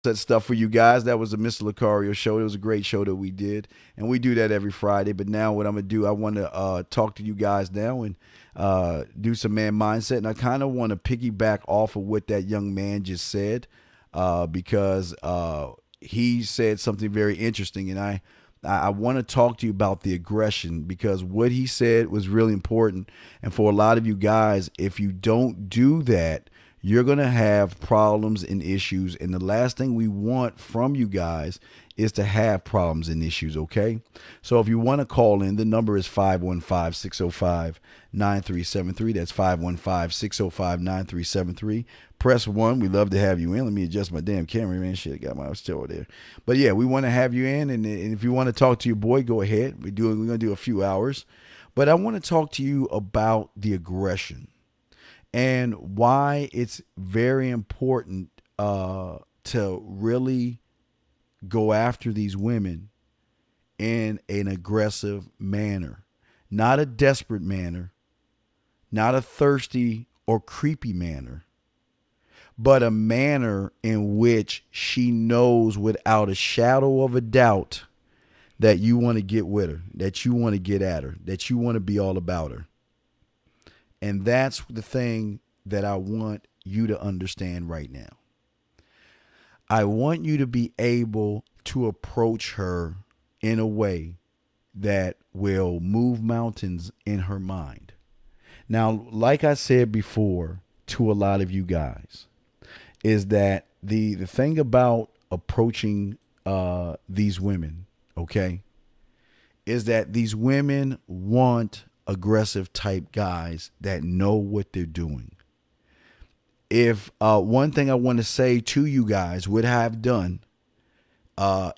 that stuff for you guys. That was the Mr. Lucario show. It was a great show that we did, and we do that every Friday. But now, what I'm gonna do, I want to talk to you guys now and do some man mindset, and I kind of want to piggyback off of what that young man just said, because he said something very interesting, and I want to talk to you about the aggression, because what he said was really important. And for a lot of you guys, if you don't do that, you're going to have problems and issues. And the last thing we want from you guys is to have problems and issues, okay? So if you want to call in, the number is 515-605-9373. That's 515-605-9373. Press 1. We love to have you in. Let me adjust my damn camera, man. Shit, I got my still over there. But yeah, we want to have you in. And if you want to talk to your boy, go ahead. We're going to do a few hours. But I want to talk to you about the aggression and why it's very important to really go after these women in an aggressive manner, not a desperate manner, not a thirsty or creepy manner, but a manner in which she knows without a shadow of a doubt that you want to get with her, that you want to get at her, that you want to be all about her. And that's the thing that I want you to understand right now. I want you to be able to approach her in a way that will move mountains in her mind. Now, like I said before to a lot of you guys, is that the thing about approaching these women, okay, is that these women want aggressive type guys that know what they're doing. If one thing I want to say to you guys, what I've done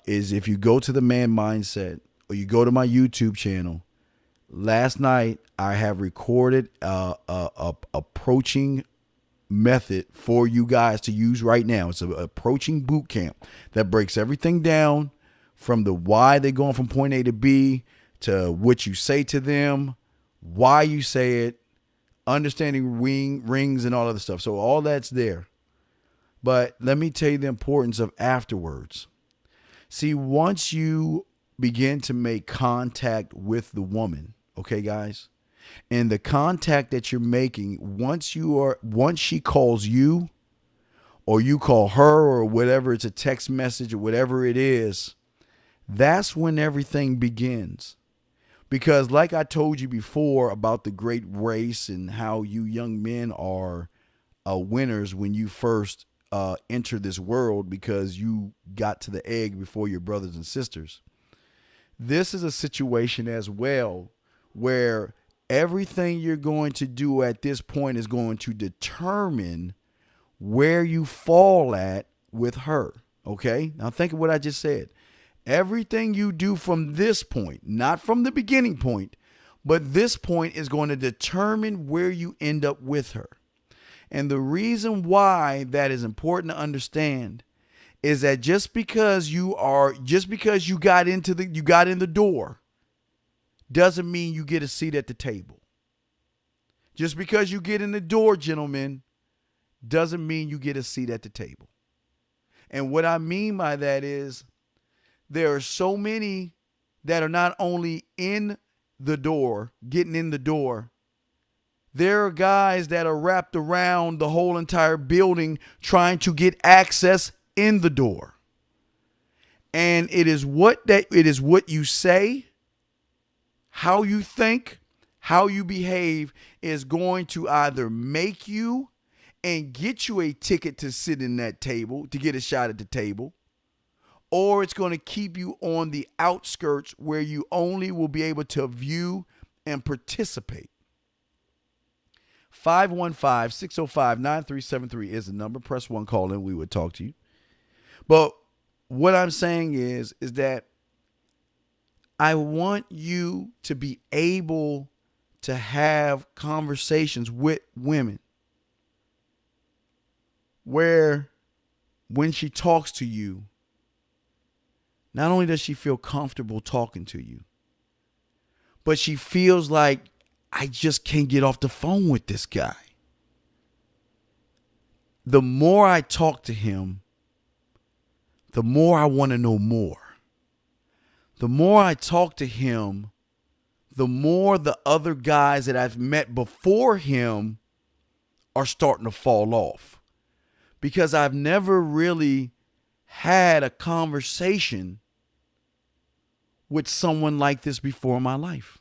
is, if you go to the Man Mindset or you go to my YouTube channel, last night I have recorded a approaching method for you guys to use right now. It's an approaching boot camp that breaks everything down from the why they're going from point A to B, to what you say to them, why you say it, understanding rings and all other stuff. So all that's there. But let me tell you the importance of afterwards. See, once you begin to make contact with the woman, okay, guys, and the contact that you're making, once she calls you, or you call her, or whatever, it's a text message or whatever it is, that's when everything begins. Because like I told you before about the great race and how you young men are winners when you first enter this world, because you got to the egg before your brothers and sisters. This is a situation as well where everything you're going to do at this point is going to determine where you fall at with her. Okay? Now think of what I just said. Everything you do from this point, not from the beginning point, but this point, is going to determine where you end up with her. And the reason why that is important to understand is that just because you got in the door doesn't mean you get a seat at the table. Just because you get in the door, gentlemen, doesn't mean you get a seat at the table. And what I mean by that is, there are so many that are not only in the door, getting in the door, there are guys that are wrapped around the whole entire building trying to get access in the door. And it is what you say, how you think, how you behave is going to either make you and get you a ticket to sit in that table, to get a shot at the table, or it's going to keep you on the outskirts where you only will be able to view and participate. 515-605-9373 is the number. Press 1, call in. We would talk to you. But what I'm saying is that I want you to be able to have conversations with women where, when she talks to you, not only does she feel comfortable talking to you, but she feels like, I just can't get off the phone with this guy. The more I talk to him, the more I want to know more. The more I talk to him, the more the other guys that I've met before him are starting to fall off. Because I've never really had a conversation with someone like this before in my life.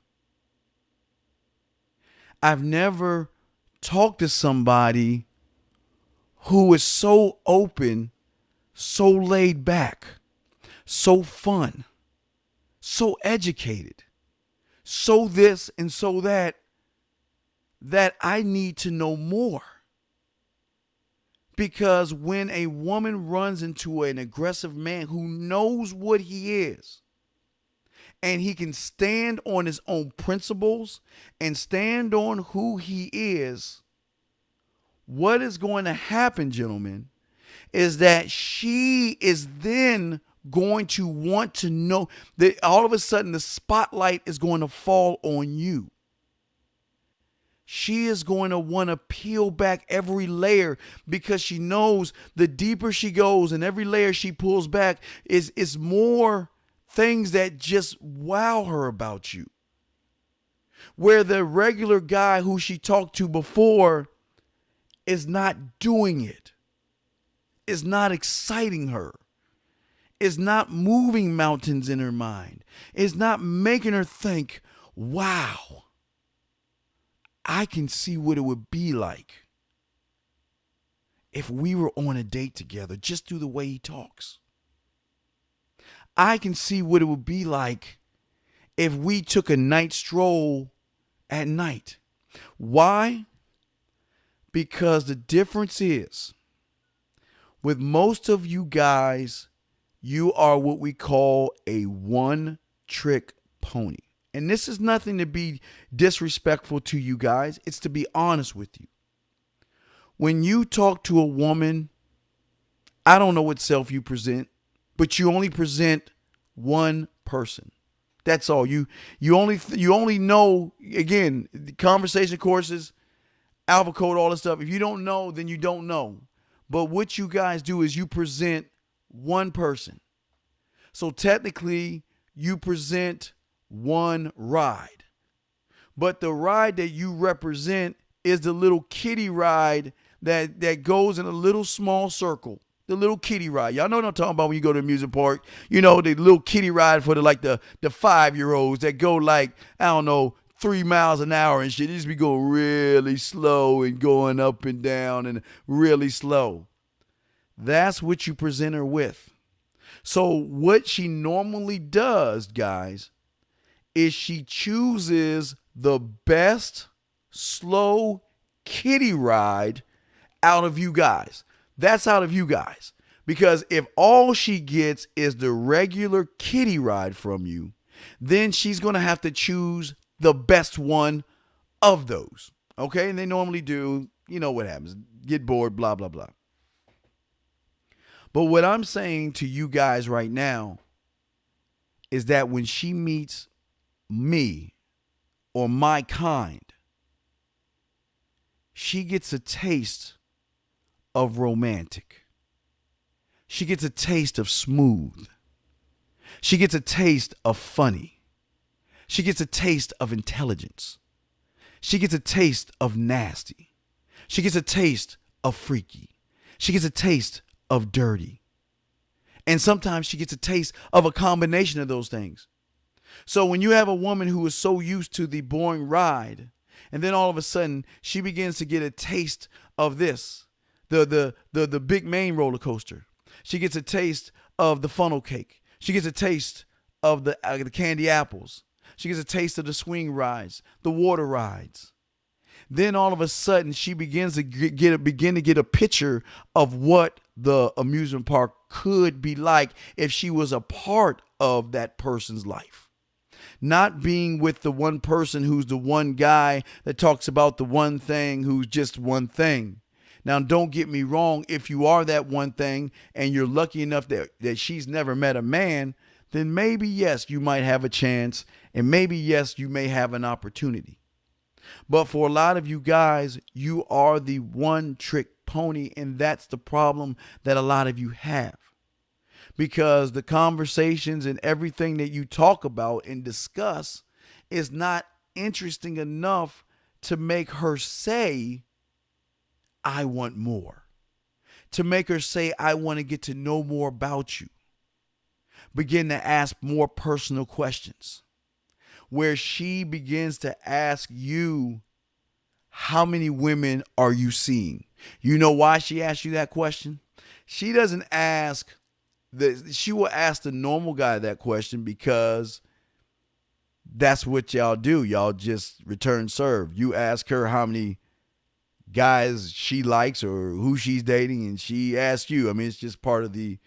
I've never talked to somebody who is so open, so laid back, so fun, so educated, so this and so that I need to know more. Because when a woman runs into an aggressive man who knows what he is, and he can stand on his own principles and stand on who he is, what is going to happen, gentlemen, is that she is then going to want to know that all of a sudden the spotlight is going to fall on you. She is going to want to peel back every layer because she knows the deeper she goes and every layer she pulls back is more things that just wow her about you. Where the regular guy who she talked to before is not doing it, is not exciting her, is not moving mountains in her mind, is not making her think, wow, I can see what it would be like if we were on a date together just through the way he talks. I can see what it would be like if we took a night stroll at night. Why? Because the difference is, with most of you guys, you are what we call a one-trick pony. And this is nothing to be disrespectful to you guys. It's to be honest with you. When you talk to a woman, I don't know what self you present, but you only present one person. That's all. You only know, again, the conversation courses, alpha code, all this stuff. If you don't know, then you don't know. But what you guys do is you present one person. So technically, you present one ride. But the ride that you represent is the little kiddie ride that goes in a little small circle. The little kiddie ride. Y'all know what I'm talking about when you go to a amusement park. You know, the little kiddie ride for the 5-year-olds that go like, I don't know, 3 miles an hour and shit. It just be going really slow and going up and down and really slow. That's what you present her with. So what she normally does, guys, is she chooses the best slow kiddie ride out of you guys. That's out of you guys. Because if all she gets is the regular kiddie ride from you, then she's going to have to choose the best one of those. Okay? And they normally do. You know what happens. Get bored, blah, blah, blah. But what I'm saying to you guys right now is that when she meets me or my kind, she gets a taste of romantic. She gets a taste of smooth. She gets a taste of funny. She gets a taste of intelligence. She gets a taste of nasty. She gets a taste of freaky. She gets a taste of dirty. And sometimes she gets a taste of a combination of those things. So when you have a woman who is so used to the boring ride, and then all of a sudden she begins to get a taste of this, the big main roller coaster. She gets a taste of the funnel cake. She gets a taste of the candy apples. She gets a taste of the swing rides, the water rides. Then all of a sudden she begins to begin to get a picture of what the amusement park could be like if she was a part of that person's life. Not being with the one person who's the one guy that talks about the one thing who's just one thing. Now, don't get me wrong. If you are that one thing and you're lucky enough that she's never met a man, then maybe, yes, you might have a chance. And maybe, yes, you may have an opportunity. But for a lot of you guys, you are the one trick pony. And that's the problem that a lot of you have. because the conversations and everything that you talk about and discuss is not interesting enough to make her say, I want more. To make her say, I want to get to know more about you. Begin to ask more personal questions where she begins to ask you, how many women are you seeing? You know why she asks you that question? She doesn't ask she will ask the normal guy that question because that's what y'all do. Y'all just return serve. You ask her how many guys she likes or who she's dating, and she asks you. I mean, it's just part of the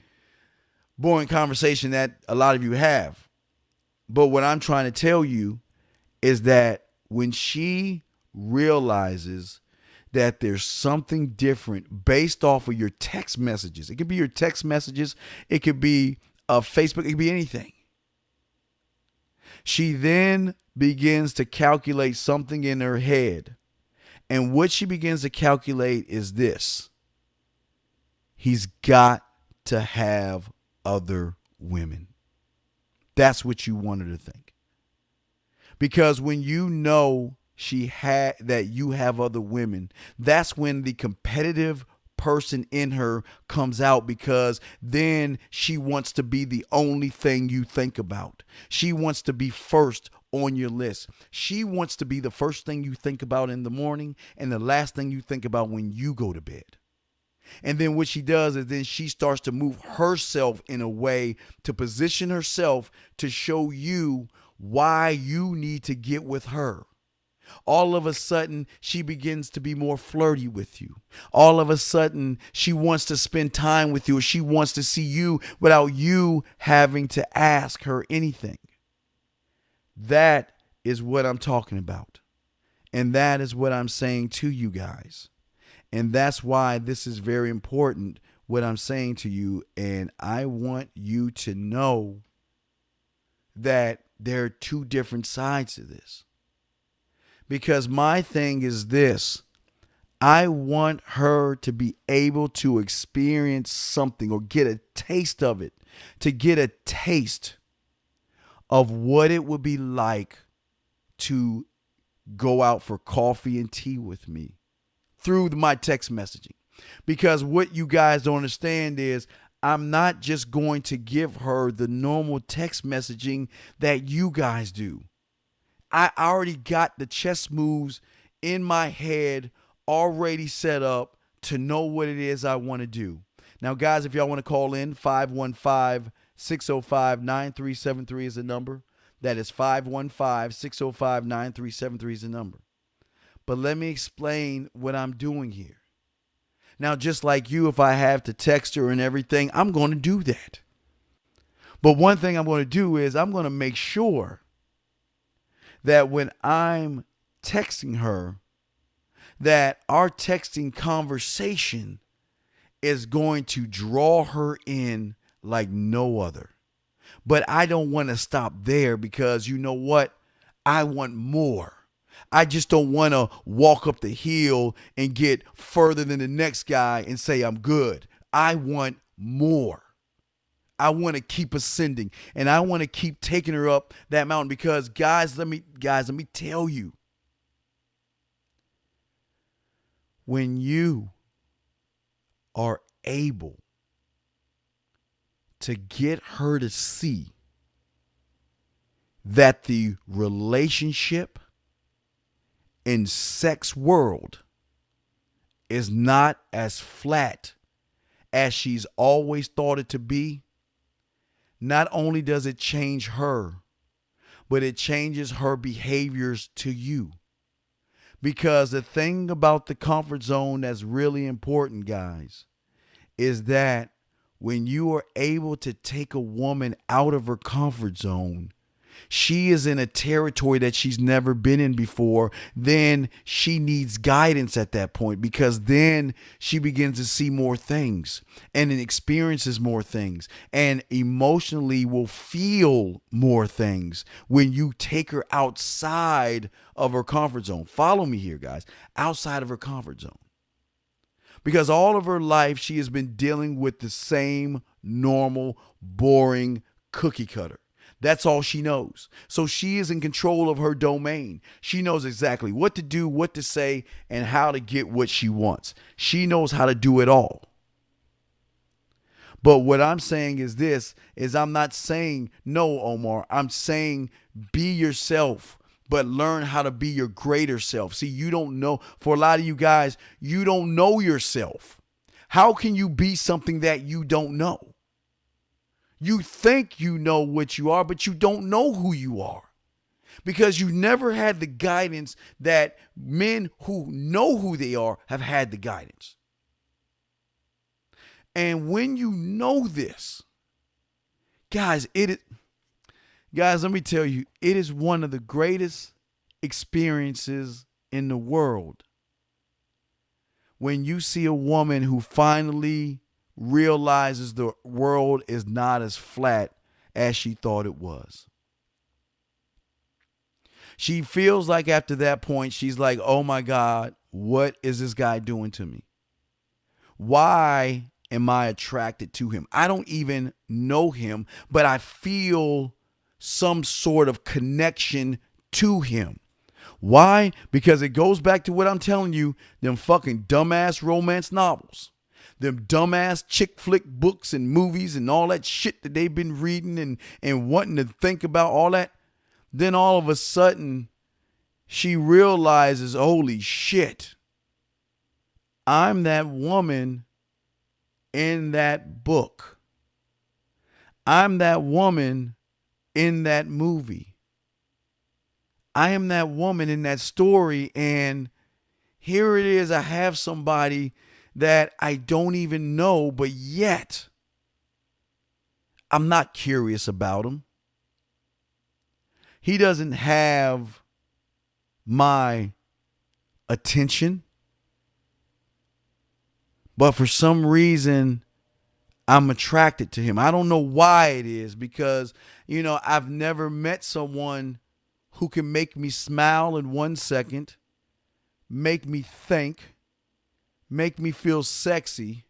boring conversation that a lot of you have. But what I'm trying to tell you is that when she realizes that there's something different based off of your text messages, it could be your text messages, it could be Facebook, it could be anything. She then begins to calculate something in her head. And what she begins to calculate is this: he's got to have other women. That's what you want her to think. Because when you know that you have other women, that's when the competitive person in her comes out, because then she wants to be the only thing you think about. She wants to be first on your list. She wants to be the first thing you think about in the morning and the last thing you think about when you go to bed. And then what she does is then she starts to move herself in a way to position herself to show you why you need to get with her. All of a sudden, she begins to be more flirty with you. All of a sudden, she wants to spend time with you, or she wants to see you without you having to ask her anything. That is what I'm talking about. And that is what I'm saying to you guys. And that's why this is very important, what I'm saying to you. And I want you to know that there are two different sides to this. Because my thing is this: I want her to be able to experience something or get a taste of it, to get a taste of what it would be like to go out for coffee and tea with me through my text messaging. Because what you guys don't understand is I'm not just going to give her the normal text messaging that you guys do. I already got the chess moves in my head already set up to know what it is I want to do. Now, guys, if y'all want to call in, 515-605-9373 is the number. That is 515-605-9373 is the number. But let me explain what I'm doing here. Now, just like you, if I have to text her and everything, I'm going to do that. But one thing I'm going to do is I'm going to make sure that when I'm texting her, that our texting conversation is going to draw her in like no other. But I don't want to stop there, because you know what? I want more. I just don't want to walk up the hill and get further than the next guy and say I'm good. I want more. I want to keep ascending, and I want to keep taking her up that mountain, because guys, let me tell you, when you are able to get her to see that the relationship in sex world is not as flat as she's always thought it to be, not only does it change her, but it changes her behaviors to you. Because the thing about the comfort zone that's really important, guys, is that when you are able to take a woman out of her comfort zone, she is in a territory that she's never been in before. Then she needs guidance at that point, because then she begins to see more things and experiences more things and emotionally will feel more things when you take her outside of her comfort zone. Follow me here, guys. Outside of her comfort zone. because all of her life she has been dealing with the same normal, boring cookie cutter. That's all she knows. So she is in control of her domain. She knows exactly what to do, what to say, and how to get what she wants. She knows how to do it all. But what I'm saying is this, is I'm not saying no, Omar. I'm saying be yourself, but learn how to be your greater self. See, you don't know, for a lot of you guys, you don't know yourself. How can you be something that you don't know? You think you know what you are, but you don't know who you are. Because you never had the guidance that men who know who they are have had the guidance. And when you know this, guys, guys, let me tell you, it is one of the greatest experiences in the world when you see a woman who finally realizes the world is not as flat as she thought it was. She feels like after that point, she's like, oh my God, what is this guy doing to me? Why am I attracted to him? I don't even know him, but I feel some sort of connection to him. Why? Because it goes back to what I'm telling you, them fucking dumbass romance novels, them dumbass chick flick books and movies and all that shit that they've been reading and wanting to think about all that. Then all of a sudden, she realizes, holy shit, I'm that woman in that book. I'm that woman in that movie. I am that woman in that story. And here it is. I have somebody that I don't even know, but yet I'm not curious about him. He doesn't have my attention. But for some reason, I'm attracted to him. I don't know why it is, because, I've never met someone who can make me smile in 1 second, make me think, make me feel sexy,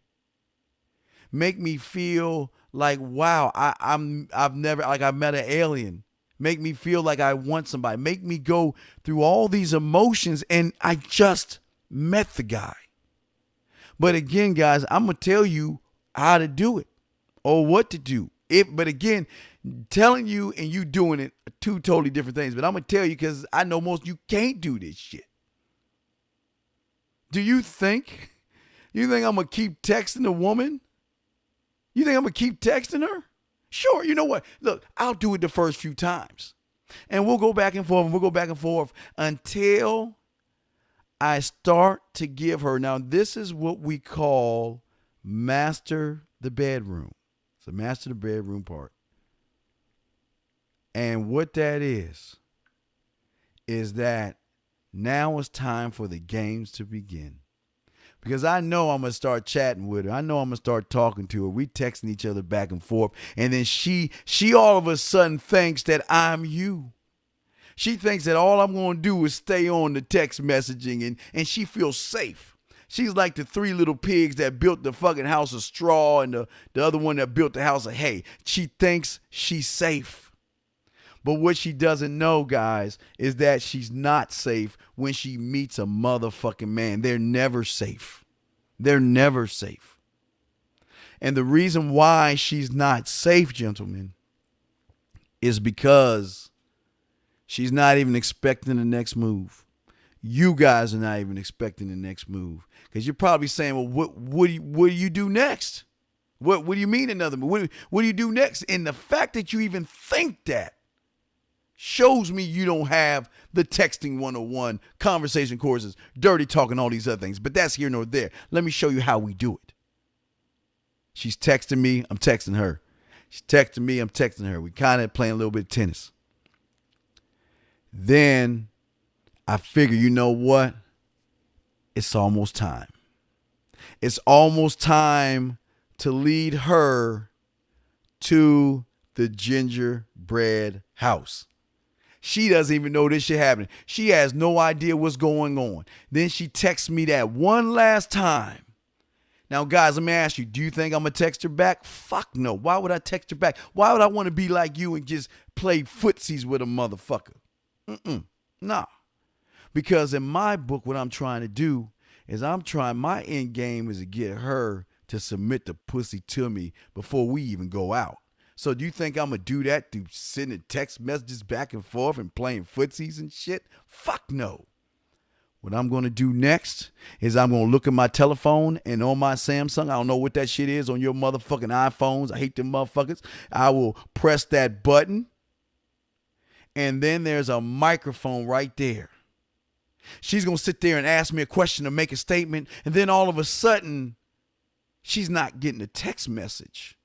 make me feel like, wow, I've never, like I met an alien, make me feel like I want somebody, make me go through all these emotions, and I just met the guy. But again, guys, I'm going to tell you how to do it or what to do. But again, telling you and you doing it are two totally different things. But I'm going to tell you because I know most of you can't do this shit. Do you think I'm going to keep texting a woman? You think I'm going to keep texting her? Sure. You know what? Look, I'll do it the first few times. And we'll go back and forth and we'll go back and forth until I start to give her. Now, this is what we call master the bedroom. So master the bedroom part. And what that is that now it's time for the games to begin. Because I know I'm going to start chatting with her. I know I'm going to start talking to her. We texting each other back and forth. And then she all of a sudden thinks that I'm you. She thinks that all I'm going to do is stay on the text messaging and she feels safe. She's like the three little pigs that built the fucking house of straw and the other one that built the house of hay. She thinks she's safe. But what she doesn't know, guys, is that she's not safe when she meets a motherfucking man. They're never safe. They're never safe. And the reason why she's not safe, gentlemen, is because she's not even expecting the next move. You guys are not even expecting the next move. Because you're probably saying, well, what do you do next? What do you mean another move? What do you do next? And the fact that you even think that shows me you don't have the texting 101, conversation courses, dirty talking, all these other things. But that's here nor there. Let me show you how we do it. She's texting me, I'm texting her. She's texting me, I'm texting her. We kind of playing a little bit of tennis. Then I figure, you know what? It's almost time. It's almost time to lead her to the gingerbread house. She doesn't even know this shit happening. She has no idea what's going on. Then she texts me that one last time. Now, guys, let me ask you, do you think I'm going to text her back? Fuck no. Why would I text her back? Why would I want to be like you and just play footsies with a motherfucker? Nah. Because in my book, what I'm trying to do is my end game is to get her to submit the pussy to me before we even go out. So do you think I'm going to do that through sending text messages back and forth and playing footsies and shit? Fuck no. What I'm going to do next is I'm going to look at my telephone and on my Samsung, I don't know what that shit is on your motherfucking iPhones. I hate them motherfuckers. I will press that button, and then there's a microphone right there. She's going to sit there and ask me a question or make a statement, and then all of a sudden, she's not getting a text message.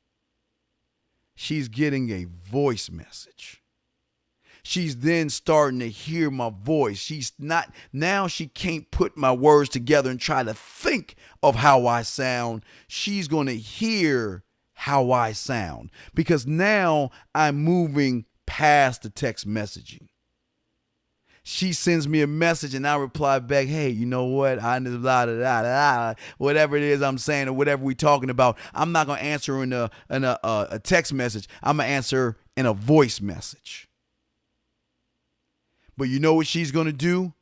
She's getting a voice message. She's then starting to hear my voice. Now she can't put my words together and try to think of how I sound. She's going to hear how I sound because now I'm moving past the text messaging. She sends me a message and I reply back, hey, you know what? Whatever it is I'm saying or whatever we're talking about, I'm not going to answer in a text message. I'm going to answer in a voice message. But you know what she's going to do?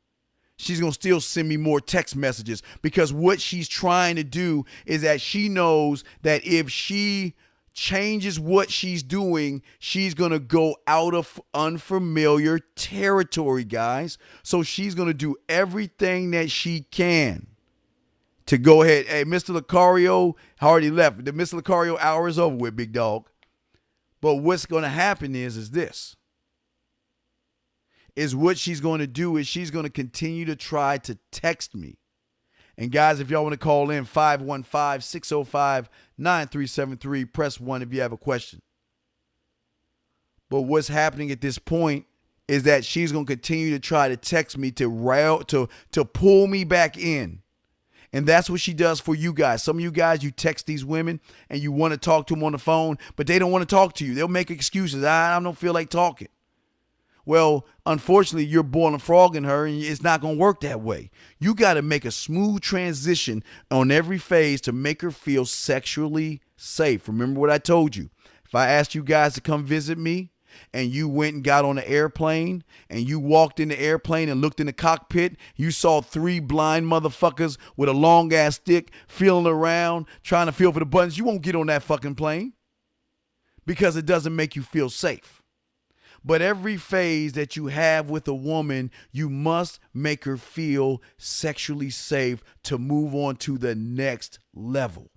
She's going to still send me more text messages because what she's trying to do is that she knows that if she changes what she's doing, she's going to go out of unfamiliar territory, guys. So she's going to do everything that she can to go ahead. Hey, Mr. Lucario already left. The Mr. Lucario hour is over with, big dog. But what's going to happen is this. Is what she's going to do is she's going to continue to try to text me. And guys, if y'all want to call in, 515-605-9373, press 1 if you have a question. But what's happening at this point is that she's going to continue to try to text me to pull me back in. And that's what she does for you guys. Some of you guys, you text these women and you want to talk to them on the phone, but they don't want to talk to you. They'll make excuses. I don't feel like talking. Well, unfortunately, you're boiling frog in her, and it's not going to work that way. You got to make a smooth transition on every phase to make her feel sexually safe. Remember what I told you. If I asked you guys to come visit me, and you went and got on the airplane, and you walked in the airplane and looked in the cockpit, you saw 3 blind motherfuckers with a long-ass stick feeling around, trying to feel for the buttons, you won't get on that fucking plane because it doesn't make you feel safe. But every phase that you have with a woman, you must make her feel sexually safe to move on to the next level.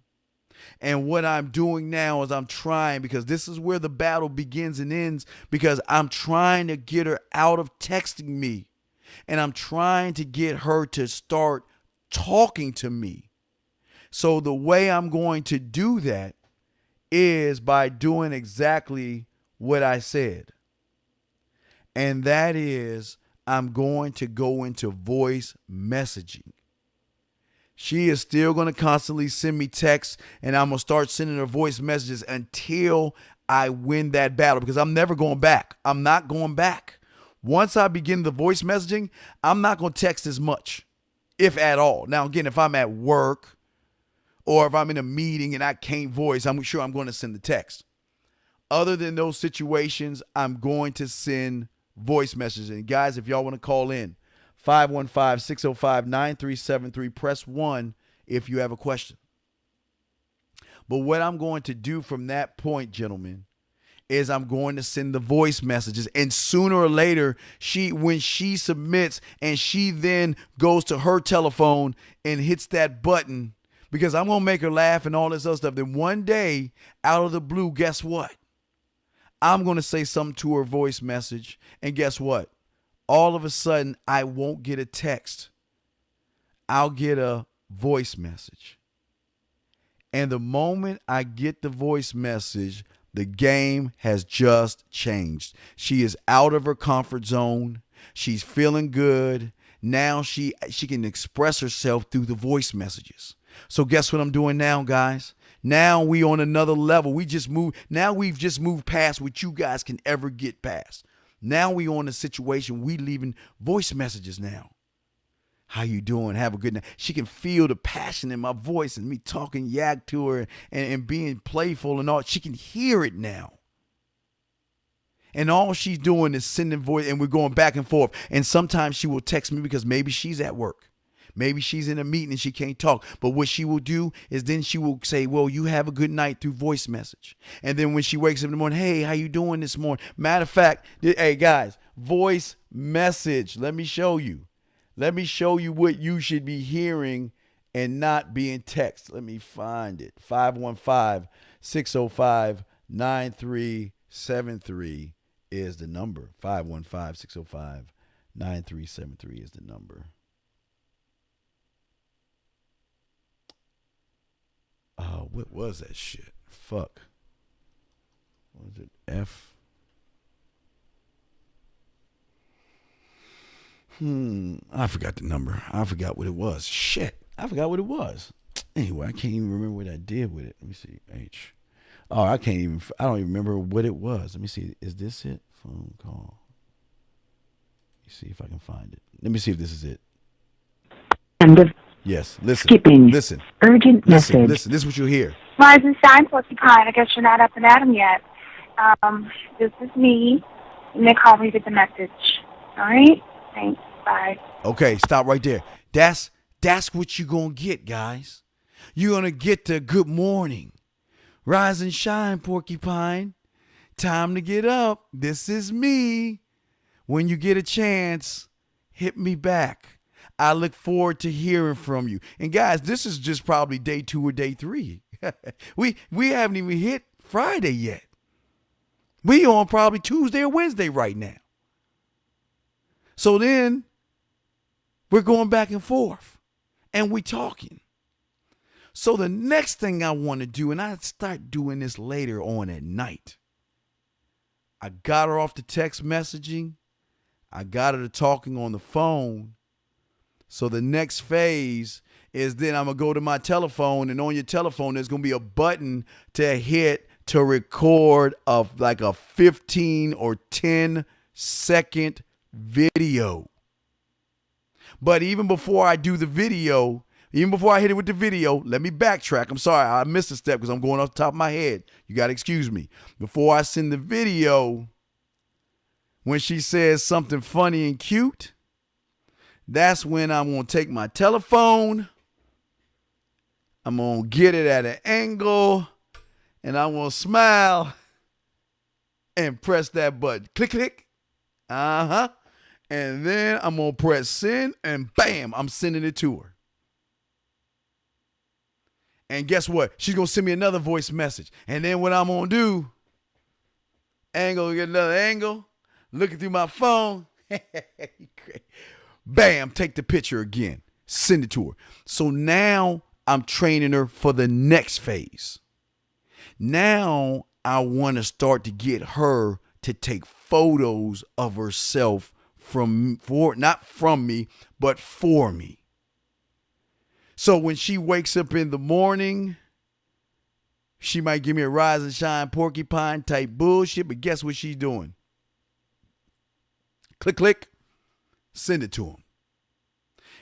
And what I'm doing now is I'm trying, because this is where the battle begins and ends, because I'm trying to get her out of texting me. And I'm trying to get her to start talking to me. So the way I'm going to do that is by doing exactly what I said. And that is, I'm going to go into voice messaging. She is still going to constantly send me texts, and I'm going to start sending her voice messages until I win that battle, because I'm never going back. I'm not going back. Once I begin the voice messaging, I'm not going to text as much, if at all. Now, again, if I'm at work or if I'm in a meeting and I can't voice, I'm sure I'm going to send the text. Other than those situations, I'm going to send voice messages. And guys, if y'all want to call in, 515-605-9373, press 1 if you have a question. But what I'm going to do from that point, gentlemen, is I'm going to send the voice messages. And sooner or later, when she submits and she then goes to her telephone and hits that button, because I'm going to make her laugh and all this other stuff, then one day, out of the blue, guess what? I'm going to say something to her voice message, and guess what? All of a sudden, I won't get a text. I'll get a voice message. And the moment I get the voice message, the game has just changed. She is out of her comfort zone. She's feeling good. Now she can express herself through the voice messages. So guess what I'm doing now, guys? Now we on another level. We've just moved past what you guys can ever get past. Now we on a situation, we leaving voice messages now. How you doing? Have a good night. She can feel the passion in my voice and me talking yak to her and being playful and all. She can hear it now. And all she's doing is sending voice, and we're going back and forth. And sometimes she will text me because maybe she's at work. Maybe she's in a meeting and she can't talk. But what she will do is then she will say, well, you have a good night through voice message. And then when she wakes up in the morning, hey, how you doing this morning? Matter of fact, hey, guys, voice message. Let me show you. Let me show you what you should be hearing and not being text. Let me find it. 515-605-9373 is the number. 515-605-9373 is the number. What was that shit? Fuck. Was it F? I forgot the number. I forgot what it was. Shit. I forgot what it was. Anyway, I can't even remember what I did with it. Let me see. H. Oh, I don't even remember what it was. Let me see. Is this it? Phone call. Let me see if I can find it. Let me see if this is it. End of. Yes. Listen. Skipping. Listen. Urgent message. Listen. This is what you'll hear. Rise and shine, Porcupine. I guess you're not up and at 'em yet. This is me. You may call me with the message. All right? Thanks. Bye. Okay, stop right there. That's what you're going to get, guys. You're going to get the good morning. Rise and shine, Porcupine. Time to get up. This is me. When you get a chance, hit me back. I look forward to hearing from you. And guys, this is just probably day 2 or day 3. we haven't even hit Friday yet. We on probably Tuesday or Wednesday right now. So then we're going back and forth and we talking. So the next thing I want to do, and I start doing this later on at night. I got her off the text messaging. I got her to talking on the phone. So the next phase is then I'm going to go to my telephone, and on your telephone there's going to be a button to hit to record of like a 15 or 10 second video. But even before I do the video, even before I hit it with the video, let me backtrack. I'm sorry, I missed a step because I'm going off the top of my head. You got to excuse me. Before I send the video, when she says something funny and cute, that's when I'm going to take my telephone. I'm going to get it at an angle, and I'm going to smile and press that button. Click, click. Uh-huh. And then I'm going to press send, and bam, I'm sending it to her. And guess what? She's going to send me another voice message. And then what I'm going to do, get another angle, looking through my phone. Bam, take the picture again. Send it to her. So now I'm training her for the next phase. Now I want to start to get her to take photos of herself not from me, but for me. So when she wakes up in the morning, she might give me a rise and shine porcupine type bullshit, but guess what she's doing? Click, click, send it to him.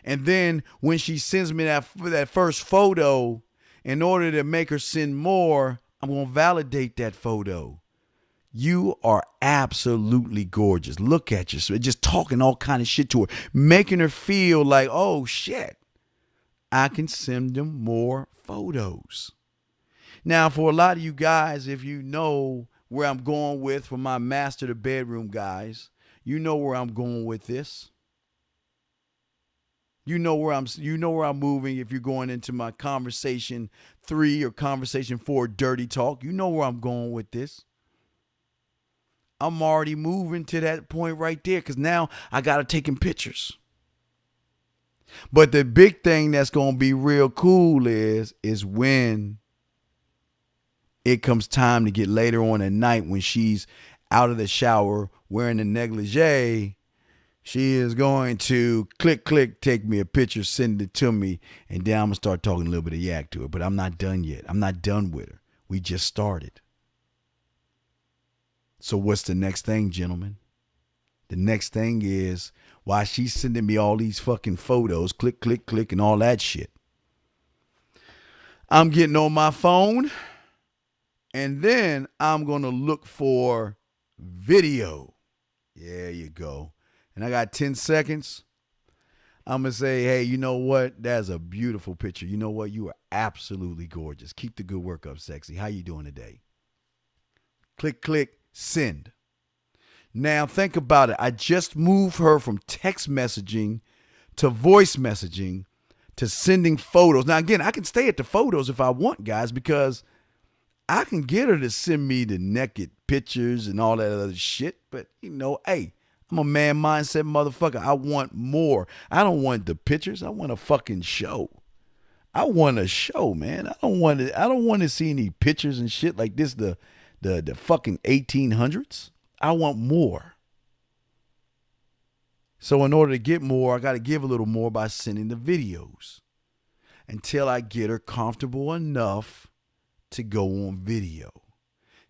And then when she sends me that first photo, in order to make her send more, I'm going to validate that photo. You are absolutely gorgeous. Look at you. Just talking all kind of shit to her, making her feel like, oh shit, I can send them more photos. Now, for a lot of you guys, if you know where I'm going with for my master the bedroom guys, you know where I'm going with this. You know where I'm moving if you're going into my conversation 3 or conversation 4 dirty talk. You know where I'm going with this. I'm already moving to that point right there because now I got to take pictures. But the big thing that's going to be real cool is when it comes time to get later on at night when she's out of the shower wearing a negligee, she is going to click, click, take me a picture, send it to me, and then I'm going to start talking a little bit of yak to her. But I'm not done yet. I'm not done with her. We just started. So what's the next thing, gentlemen? The next thing is why she's sending me all these fucking photos, click, click, click, and all that shit. I'm getting on my phone, and then I'm going to look for video. There you go. And I got 10 seconds. I'm going to say, hey, you know what? That's a beautiful picture. You know what? You are absolutely gorgeous. Keep the good work up, sexy. How you doing today? Click, click, send. Now, think about it. I just moved her from text messaging to voice messaging to sending photos. Now, again, I can stay at the photos if I want, guys, because I can get her to send me the naked pictures and all that other shit. But, you know, hey, I'm a man mindset motherfucker. I want more. I don't want the pictures. I want a fucking show. I want a show, man. I don't want to see any pictures and shit like this, the fucking 1800s. I want more. So in order to get more, I got to give a little more by sending the videos until I get her comfortable enough to go on video.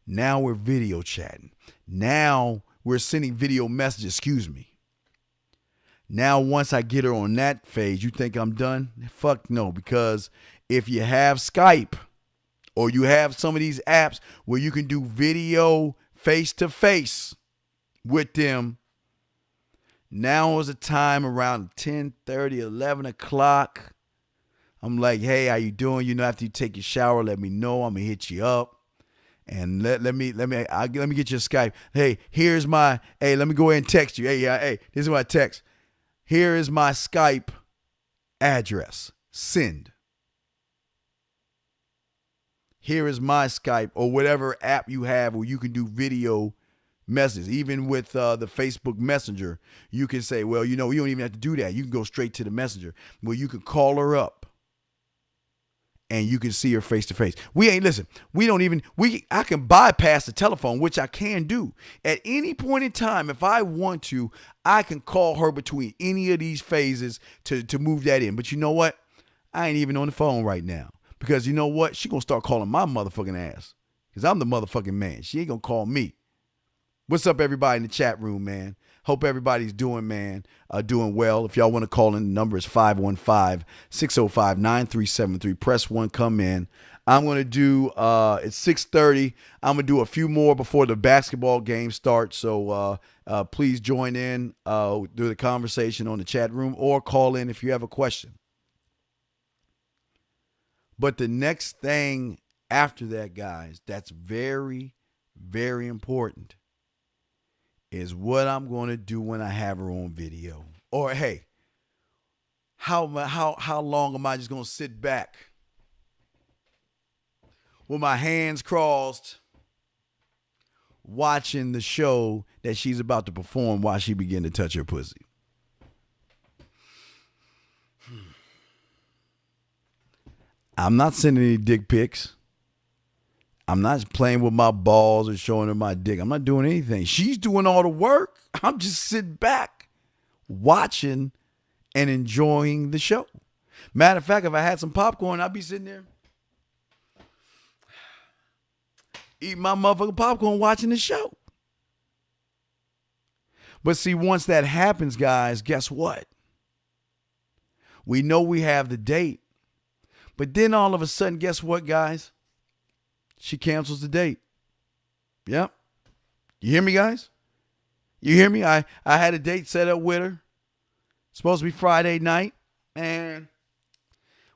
Now we're video chatting. Now we're sending video messages, excuse me. Now once I get her on that phase, you think I'm done? Fuck no, because if you have Skype or you have some of these apps where you can do video face-to-face with them, now is the time around 10:30, 11 o'clock. I'm like, hey, how you doing? You know, after you take your shower, let me know. I'm going to hit you up. And let me get your Skype. Hey, let me go ahead and text you. Hey, this is my text. Here is my Skype address. Send. Here is my Skype or whatever app you have where you can do video messages. Even with the Facebook Messenger, you can say, well, you know, you don't even have to do that. You can go straight to the Messenger where you can call her up and you can see her face to face. I can bypass the telephone, which I can do. At any point in time, if I want to, I can call her between any of these phases to move that in. But you know what? I ain't even on the phone right now. Because you know what? She gonna start calling my motherfucking ass. Because I'm the motherfucking man. She ain't gonna call me. What's up, everybody in the chat room, man? Hope everybody's doing well. If y'all want to call in, the number is 515-605-9373. Press 1, come in. I'm going to do, it's 6:30. I'm going to do a few more before the basketball game starts. So please join in, do the conversation on the chat room or call in if you have a question. But the next thing after that, guys, that's very, very important is what I'm going to do when I have her on video. Or, hey, how long am I just going to sit back with my hands crossed watching the show that she's about to perform while she begin to touch her pussy? I'm not sending any dick pics. I'm not playing with my balls or showing her my dick. I'm not doing anything. She's doing all the work. I'm just sitting back, watching and enjoying the show. Matter of fact, if I had some popcorn, I'd be sitting there eating my motherfucking popcorn, watching the show. But see, once that happens, guys, guess what? We know we have the date. But then all of a sudden, guess what, guys? She cancels the date. Yep. You hear me, guys? You hear me? I had a date set up with her. Supposed to be Friday night. And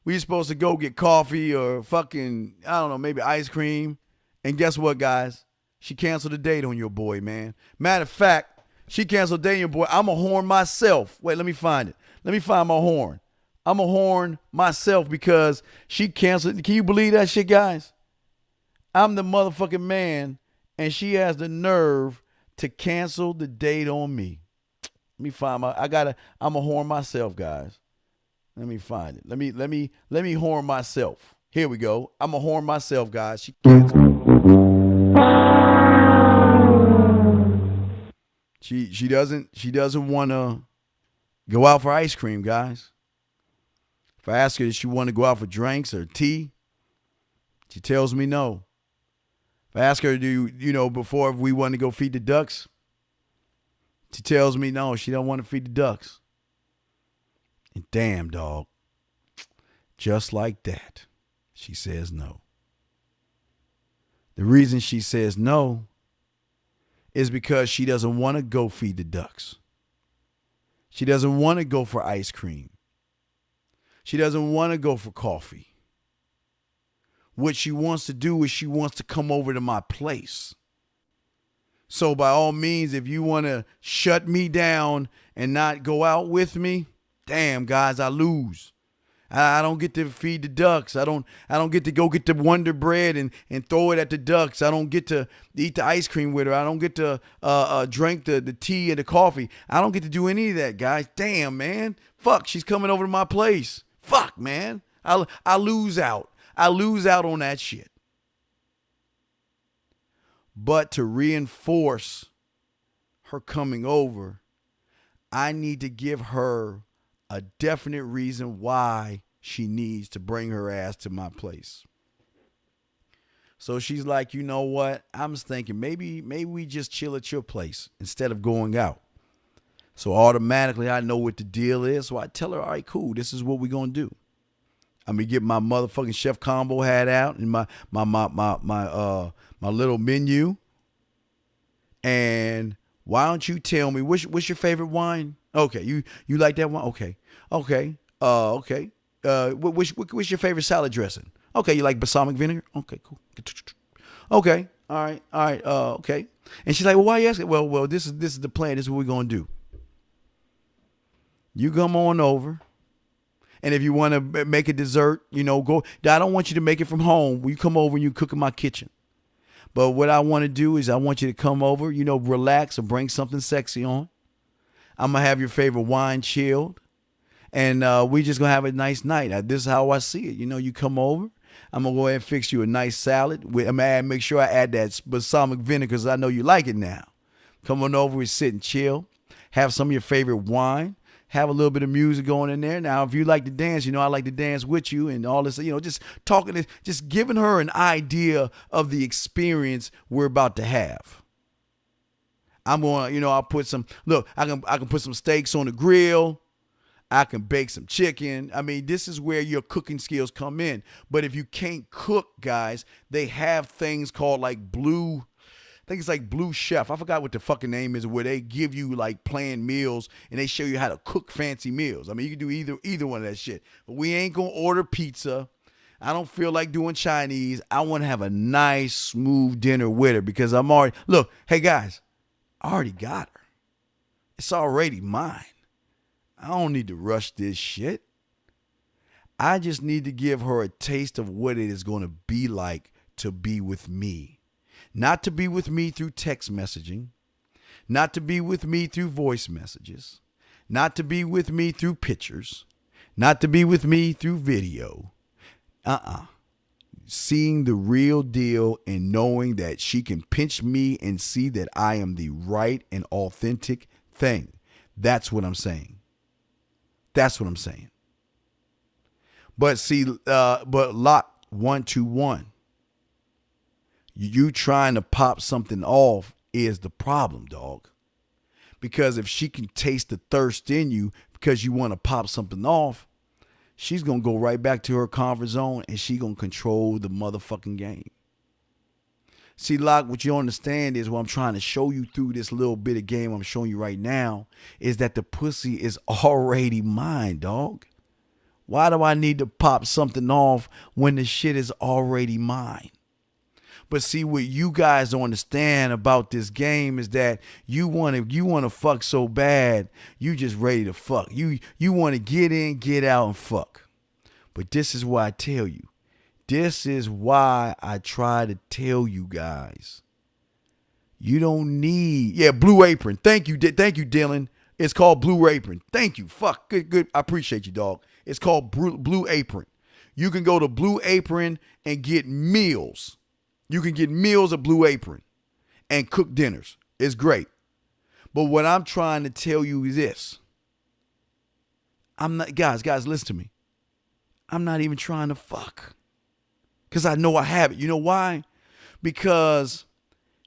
we were supposed to go get coffee or fucking, I don't know, maybe ice cream. And guess what, guys? She canceled the date on your boy, man. Matter of fact, she canceled the date on your boy. I'm a horn myself. Wait, let me find it. Let me find my horn. I'm a horn myself because she canceled. Can you believe that shit, guys? I'm the motherfucking man, and she has the nerve to cancel the date on me. Let me find I'm a horn myself, guys. Let me find it. Let me horn myself. Here we go. I'm a horn myself, guys. She canceled. She doesn't want to go out for ice cream, guys. If I ask her if she want to go out for drinks or tea, she tells me no. If I ask her, before if we want to go feed the ducks, She tells me no, she don't want to feed the ducks. And damn, dog, just like that, she says no. The reason she says no is because she doesn't want to go feed the ducks. She doesn't want to go for ice cream. She doesn't want to go for coffee. What she wants to do is she wants to come over to my place. So by all means, if you want to shut me down and not go out with me, damn, guys, I lose. I don't get to feed the ducks. I don't get to go get the Wonder Bread and throw it at the ducks. I don't get to eat the ice cream with her. I don't get to drink the tea and the coffee. I don't get to do any of that, guys. Damn, man. Fuck, she's coming over to my place. Fuck, man. I lose out. I lose out on that shit. But to reinforce her coming over, I need to give her a definite reason why she needs to bring her ass to my place. So she's like, you know what? I'm just thinking maybe we just chill at your place instead of going out. So automatically I know what the deal is. So I tell her, all right, cool. This is what we're going to do. I'm going to get my motherfucking chef combo hat out and my little menu. And why don't you tell me what's your favorite wine? Okay, you like that one? Okay. Okay. What's your favorite salad dressing? Okay, you like balsamic vinegar? Okay, cool. Okay. All right. Okay. And she's like, well, why are you asking? Well, this is the plan. This is what we're gonna do. You come on over. And if you want to make a dessert, go. I don't want you to make it from home. You come over and you cook in my kitchen. But what I want to do is I want you to come over, relax and bring something sexy on. I'm going to have your favorite wine chilled. And we just going to have a nice night. This is how I see it. You come over. I'm going to go ahead and fix you a nice salad. I'm going to make sure I add that balsamic vinegar because I know you like it now. Come on over and sit and chill. Have some of your favorite wine. Have a little bit of music going in there. Now, if you like to dance, I like to dance with you and all this, just talking, just giving her an idea of the experience we're about to have. I'm going, I'll put some, I can put some steaks on the grill. I can bake some chicken. I mean, this is where your cooking skills come in. But if you can't cook, guys, they have things called like Blue Chef. I forgot what the fucking name is, where they give you like planned meals and they show you how to cook fancy meals. I mean, you can do either one of that shit. But we ain't gonna order pizza. I don't feel like doing Chinese. I want to have a nice, smooth dinner with her because hey guys, I already got her. It's already mine. I don't need to rush this shit. I just need to give her a taste of what it is going to be like to be with me. Not to be with me through text messaging, not to be with me through voice messages, not to be with me through pictures, not to be with me through video. Seeing the real deal and knowing that she can pinch me and see that I am the right and authentic thing. That's what I'm saying. But see, lot 121. You trying to pop something off is the problem, dog. Because if she can taste the thirst in you because you want to pop something off, she's going to go right back to her comfort zone and she going to control the motherfucking game. See, Locke, what you understand is what I'm trying to show you through this little bit of game I'm showing you right now is that the pussy is already mine, dog. Why do I need to pop something off when the shit is already mine? But see, what you guys don't understand about this game is that you want to fuck so bad, you just ready to fuck. You want to get in, get out, and fuck. But this is why I tell you. This is why I try to tell you guys. You don't need, Blue Apron. Thank you, Dylan. It's called Blue Apron. Thank you. Fuck, good. I appreciate you, dog. It's called Blue Apron. You can go to Blue Apron and get meals. You can get meals at Blue Apron and cook dinners. It's great. But what I'm trying to tell you is this. Guys, listen to me. I'm not even trying to fuck. Because I know I have it. You know why? Because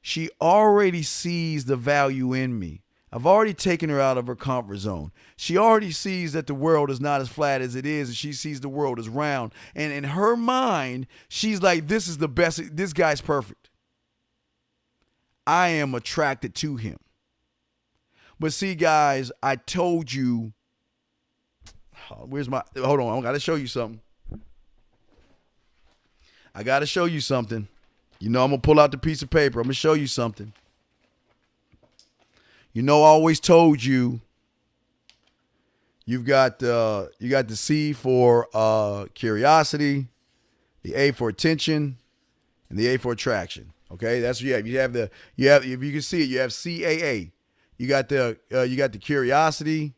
she already sees the value in me. I've already taken her out of her comfort zone. She already sees that the world is not as flat as it is, and she sees the world as round. And in her mind, she's like, this is the best. This guy's perfect. I am attracted to him. But see, guys, I told you. Hold on, I got to show you something. I got to show you something. You know I'm going to pull out the piece of paper. I'm going to show you something. You know I always told you you got the C for curiosity, the A for attention, and the A for attraction. Okay? That's what you have. You have if you can see it, you have CAA. You got the curiosity,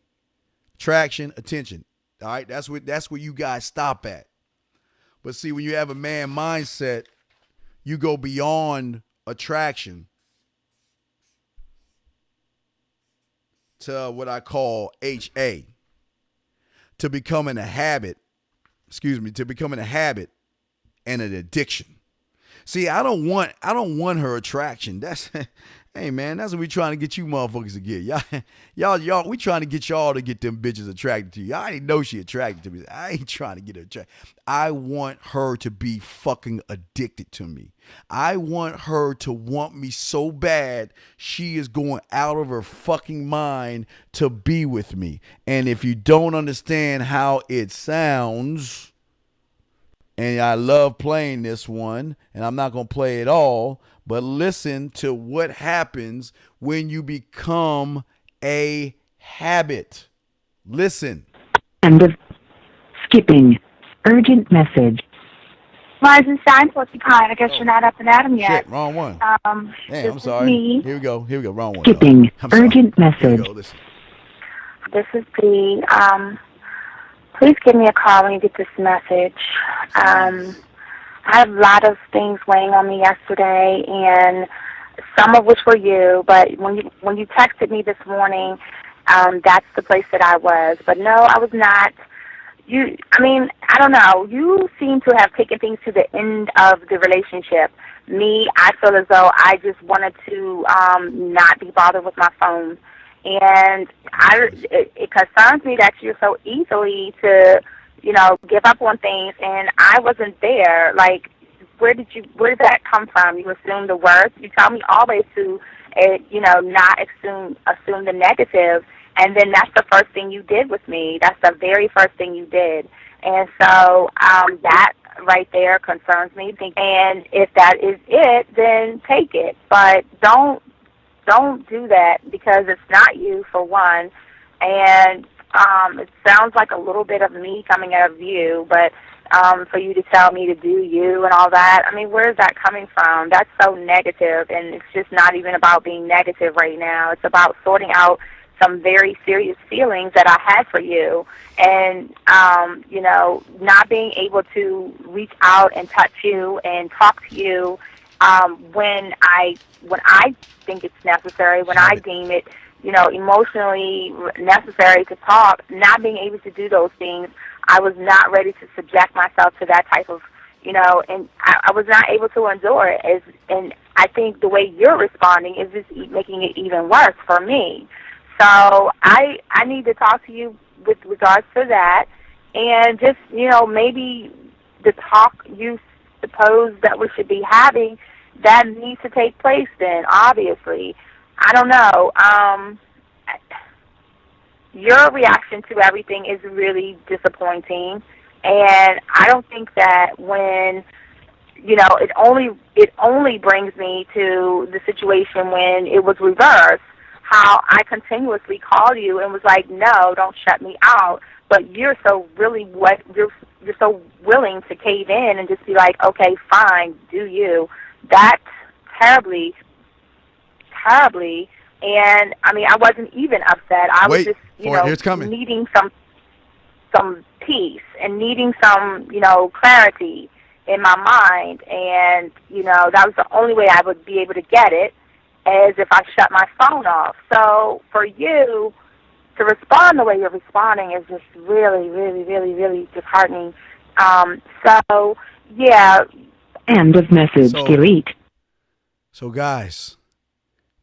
attraction, attention. All right? That's what you guys stop at. But see, when you have a man mindset, you go beyond attraction to what I call HA, to becoming a habit and an addiction. See, I don't want her attraction. That's hey man, that's what we trying to get you motherfuckers to get. Y'all, we trying to get y'all to get them bitches attracted to you. I ain't know she attracted to me. I ain't trying to get her attracted. I want her to be fucking addicted to me. I want her to want me so bad she is going out of her fucking mind to be with me. And if you don't understand how it sounds, and I love playing this one, and I'm not going to play it all, but listen to what happens when you become a habit. Listen. End of skipping. Urgent message. Rise and shine, porcupine. I guess you're not up and at 'em yet. Shit, wrong one. Damn, I'm sorry. Me. Here we go. Wrong one. Skipping. I'm sorry. Urgent message. Here we go. Listen. This is the, please give me a call when you get this message. I have a lot of things weighing on me yesterday, and some of which were you, but when you texted me this morning, that's the place that I was. But no, I was not. I don't know. You seem to have taken things to the end of the relationship. Me, I feel as though I just wanted to not be bothered with my phone. And it concerns me that you're so easily to, give up on things, and I wasn't there. Like, where did that come from? You assume the worst. You tell me always to, not assume the negative, and then that's the first thing you did with me. That's the very first thing you did, and so that right there concerns me. And if that is it, then take it, but don't do that, because it's not you, for one, and it sounds like a little bit of me coming out of you, but for you to tell me to do you and all that, I mean, where is that coming from? That's so negative, and it's just not even about being negative right now. It's about sorting out some very serious feelings that I had for you, and, not being able to reach out and touch you and talk to you when I think it's necessary, when I deem it, emotionally necessary to talk. Not being able to do those things, I was not ready to subject myself to that type of, and I was not able to endure it. And I think the way you're responding is just making it even worse for me. So I need to talk to you with regards to that, and just, maybe the talk you suppose that we should be having, that needs to take place then, obviously. I don't know. Your reaction to everything is really disappointing, and I don't think that when, it only brings me to the situation when it was reversed, how I continuously called you and was like, no, don't shut me out, but you're so so willing to cave in and just be like, okay, fine, do you. That's terribly, and I wasn't even upset. I was just, needing some peace and needing some, clarity in my mind, and, that was the only way I would be able to get it, as if I shut my phone off. So for you to respond the way you're responding is just really, really, really, really disheartening. So, yeah. End of message. Delete. So, guys,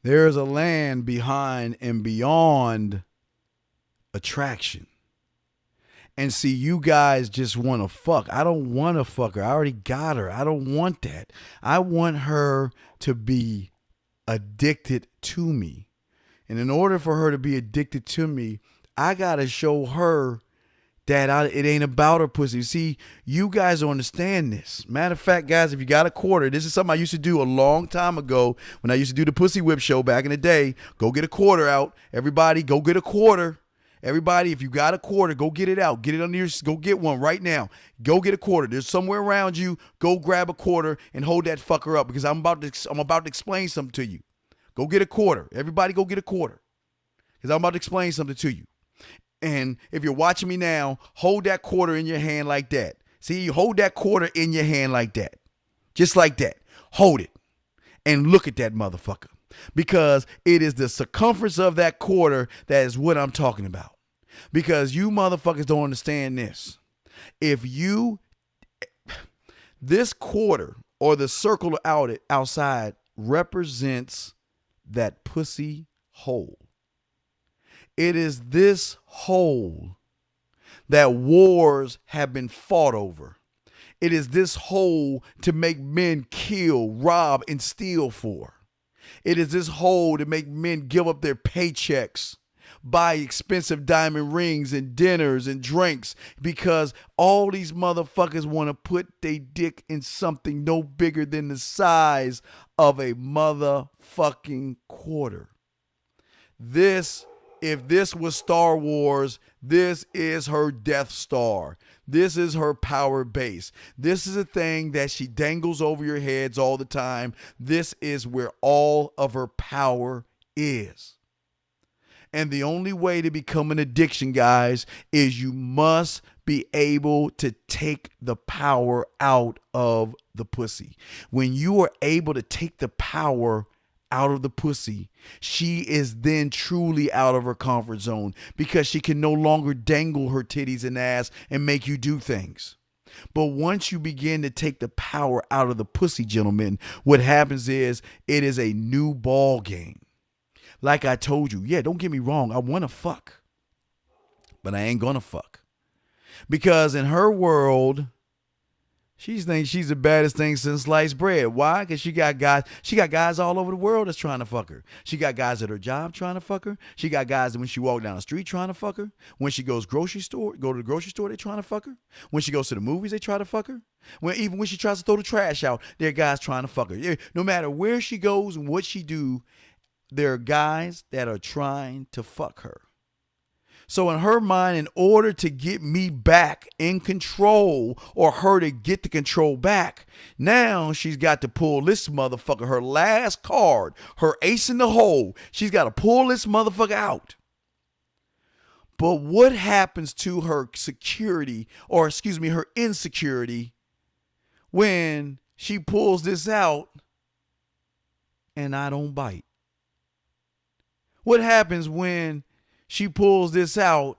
There's a land behind and beyond attraction. And see, you guys just want to fuck. I don't want to fuck her. I already got her. I don't want that. I want her to be addicted to me. And in order for her to be addicted to me, I got to show her that it ain't about her pussy. See, you guys don't understand this. Matter of fact, guys, if you got a quarter, this is something I used to do a long time ago when I used to do the Pussy Whip show back in the day. Go get a quarter out. Everybody, go get a quarter. Everybody, if you got a quarter, go get it out. Get it under your, go get one right now. Go get a quarter. There's somewhere around you. Go grab a quarter and hold that fucker up because I'm about to explain something to you. Go get a quarter. Everybody go get a quarter because I'm about to explain something to you. And if you're watching me now, hold that quarter in your hand like that. See, you hold that quarter in your hand like that. Just like that. Hold it. And look at that motherfucker. Because it is the circumference of that quarter that is what I'm talking about. Because you motherfuckers don't understand this. This quarter or the circle outside represents that pussy hole. It is this hole that wars have been fought over. It is this hole to make men kill, rob, and steal for. It is this hole to make men give up their paychecks, buy expensive diamond rings and dinners and drinks because all these motherfuckers want to put their dick in something no bigger than the size of a motherfucking quarter. If this was Star Wars, this is her Death Star. This is her power base. This is a thing that she dangles over your heads all the time. This is where all of her power is. And the only way to become an addiction, guys, is you must be able to take the power out of the pussy. When you are able to take the power out of the pussy, she is then truly out of her comfort zone because she can no longer dangle her titties and ass and make you do things. But once you begin to take the power out of the pussy, gentlemen, what happens is it is a new ball game. Like I told you, yeah, don't get me wrong, I want to fuck, but I ain't gonna fuck. Because in her world, she thinks she's the baddest thing since sliced bread. Why? Because she got guys all over the world that's trying to fuck her. She got guys at her job trying to fuck her. She got guys that when she walk down the street trying to fuck her. When she go to the grocery store, they trying to fuck her. When she goes to the movies, they try to fuck her. Even when she tries to throw the trash out, there are guys trying to fuck her. Yeah, no matter where she goes and what she do, there are guys that are trying to fuck her. So in her mind, in order to get me back in control or her to get the control back, now she's got to pull this motherfucker, her last card, her ace in the hole. She's got to pull this motherfucker out. But what happens to her security, or excuse me, her insecurity when she pulls this out and I don't bite? What happens when she pulls this out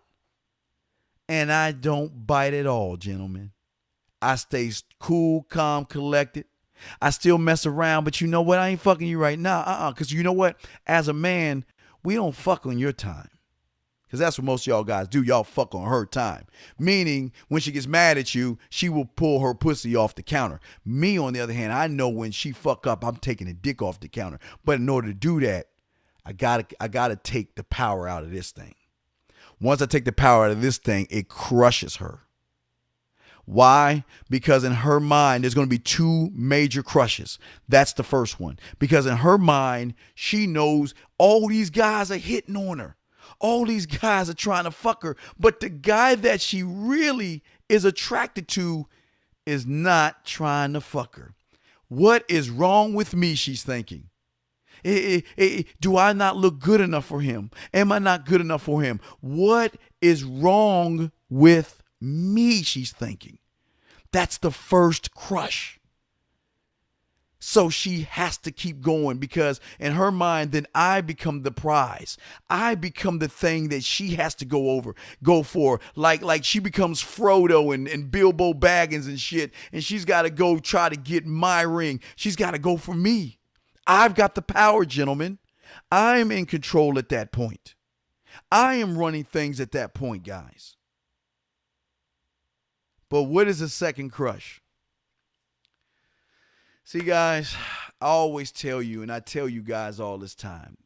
and I don't bite at all, gentlemen? I stay cool, calm, collected. I still mess around, but you know what? I ain't fucking you right now. Because you know what? As a man, we don't fuck on your time. Because that's what most of y'all guys do. Y'all fuck on her time. Meaning, when she gets mad at you, she will pull her pussy off the counter. Me, on the other hand, I know when she fuck up, I'm taking a dick off the counter. But in order to do that, I gotta take the power out of this thing. Once I take the power out of this thing, it crushes her. Why? Because in her mind, there's going to be two major crushes. That's the first one. Because in her mind, she knows all these guys are hitting on her. All these guys are trying to fuck her. But the guy that she really is attracted to is not trying to fuck her. What is wrong with me, she's thinking. Do I not look good enough for him? Am I not good enough for him? What is wrong with me, she's thinking. That's the first crush. So she has to keep going because in her mind, then I become the prize. I become the thing that she has to go for. Like she becomes Frodo and Bilbo Baggins and shit. And she's got to go try to get my ring. She's got to go for me. I've got the power, gentlemen. I'm in control at that point. I am running things at that point, guys. But what is a second crush? See, guys, I always tell you, and I tell you guys all this time,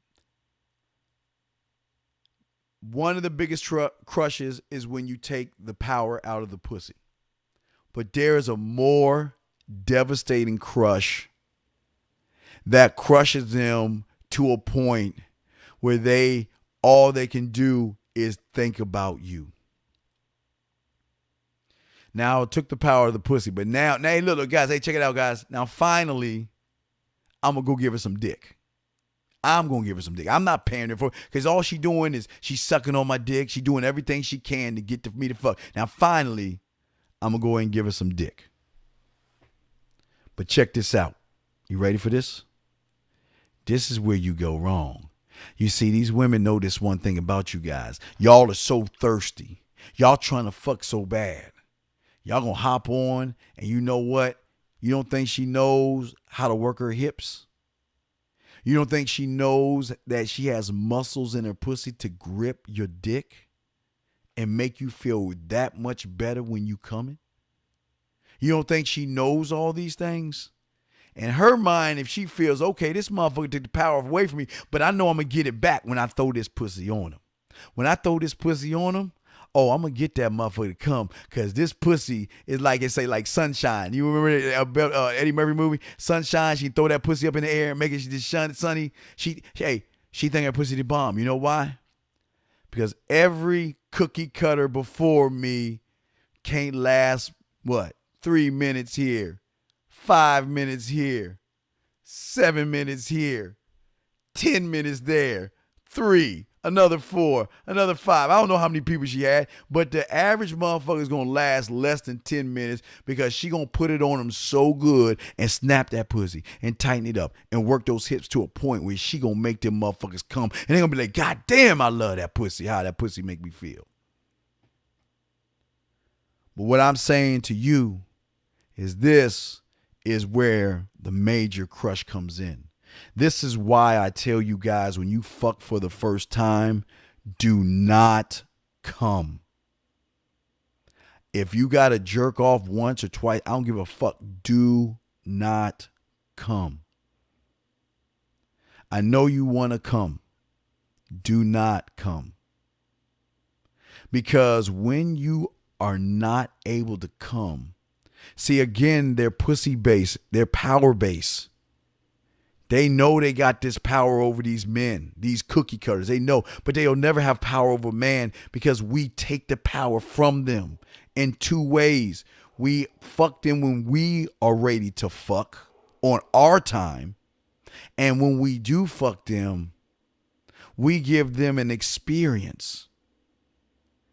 one of the biggest crushes is when you take the power out of the pussy. But there is a more devastating crush that crushes them to a point where all they can do is think about you. Now it took the power of the pussy, but now hey, look, guys, hey, check it out, guys. Now finally, I'm gonna go give her some dick. I'm gonna give her some dick. I'm not paying her for it because all she doing is she's sucking on my dick. She doing everything she can to get me to fuck. Now finally, I'm gonna go ahead and give her some dick. But check this out. You ready for this? This is where you go wrong. You see, these women know this one thing about you guys. Y'all are so thirsty. Y'all trying to fuck so bad. Y'all gonna hop on, and you know what? You don't think she knows how to work her hips? You don't think she knows that she has muscles in her pussy to grip your dick and make you feel that much better when you coming? You don't think she knows all these things? In her mind, if she feels, okay, this motherfucker took the power away from me, but I know I'm going to get it back when I throw this pussy on him. When I throw this pussy on him, oh, I'm going to get that motherfucker to come because this pussy is like, it say, like Sunshine. You remember Eddie Murphy movie, Sunshine? She throw that pussy up in the air and make it just sunny. She think her pussy the bomb. You know why? Because every cookie cutter before me can't last, 3 minutes here, 5 minutes here, 7 minutes here, 10 minutes there, 3, another 4, another 5. I don't know how many people she had, but the average motherfucker is going to last less than 10 minutes because she going to put it on them so good and snap that pussy and tighten it up and work those hips to a point where she going to make them motherfuckers come. And they're going to be like, God damn, I love that pussy, how that pussy make me feel. But what I'm saying to you is this is where the major crush comes in. This is why I tell you guys, when you fuck for the first time, do not come. If you got to jerk off once or twice, I don't give a fuck. Do not come. I know you want to come. Do not come. Because when you are not able to come, see, again, their pussy base, their power base. They know they got this power over these men, these cookie cutters. They know, but they'll never have power over man because we take the power from them in 2 ways. We fuck them when we are ready to fuck on our time. And when we do fuck them, we give them an experience.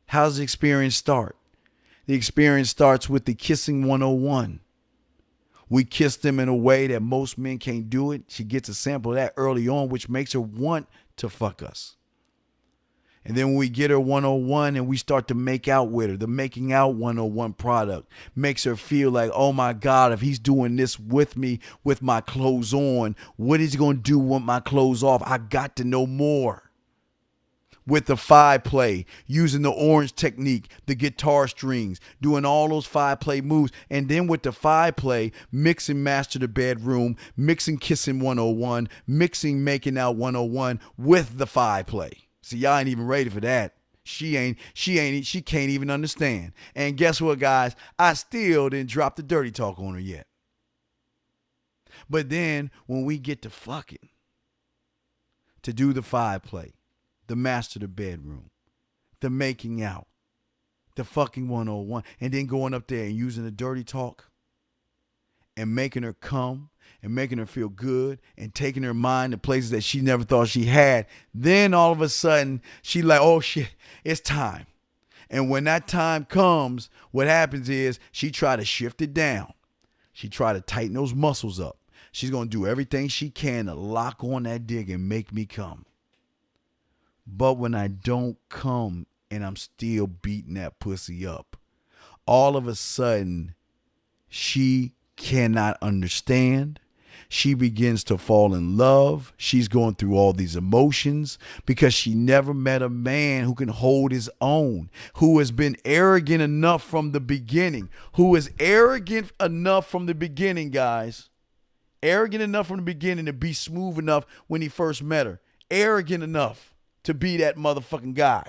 How does the experience start? The experience starts with the kissing 101. We kiss them in a way that most men can't do it. She gets a sample of that early on, which makes her want to fuck us. And then when we get her 101 and we start to make out with her, the making out 101 product makes her feel like, oh my God, if he's doing this with me with my clothes on, what is he going to do with my clothes off? I got to know more. With the 5-play, using the orange technique, the guitar strings, doing all those 5-play moves. And then with the 5-play, mixing Master the Bedroom, mixing Kissing 101, mixing Making Out 101 with the 5-play. See, y'all ain't even ready for that. She can't even understand. And guess what, guys? I still didn't drop the dirty talk on her yet. But then when we get to fucking, to do the 5-play, the Master the Bedroom, the Making Out, the fucking 101, and then going up there and using the dirty talk and making her come and making her feel good and taking her mind to places that she never thought she had. Then all of a sudden, she like, oh shit, it's time. And when that time comes, what happens is she try to shift it down. She try to tighten those muscles up. She's going to do everything she can to lock on that dick and make me come. But when I don't come and I'm still beating that pussy up, all of a sudden she cannot understand She begins to fall in love. She's going through all these emotions because she never met a man who can hold his own, who has been arrogant enough from the beginning, guys. Arrogant enough from the beginning to be smooth enough when he first met her. Arrogant enough to be that motherfucking guy.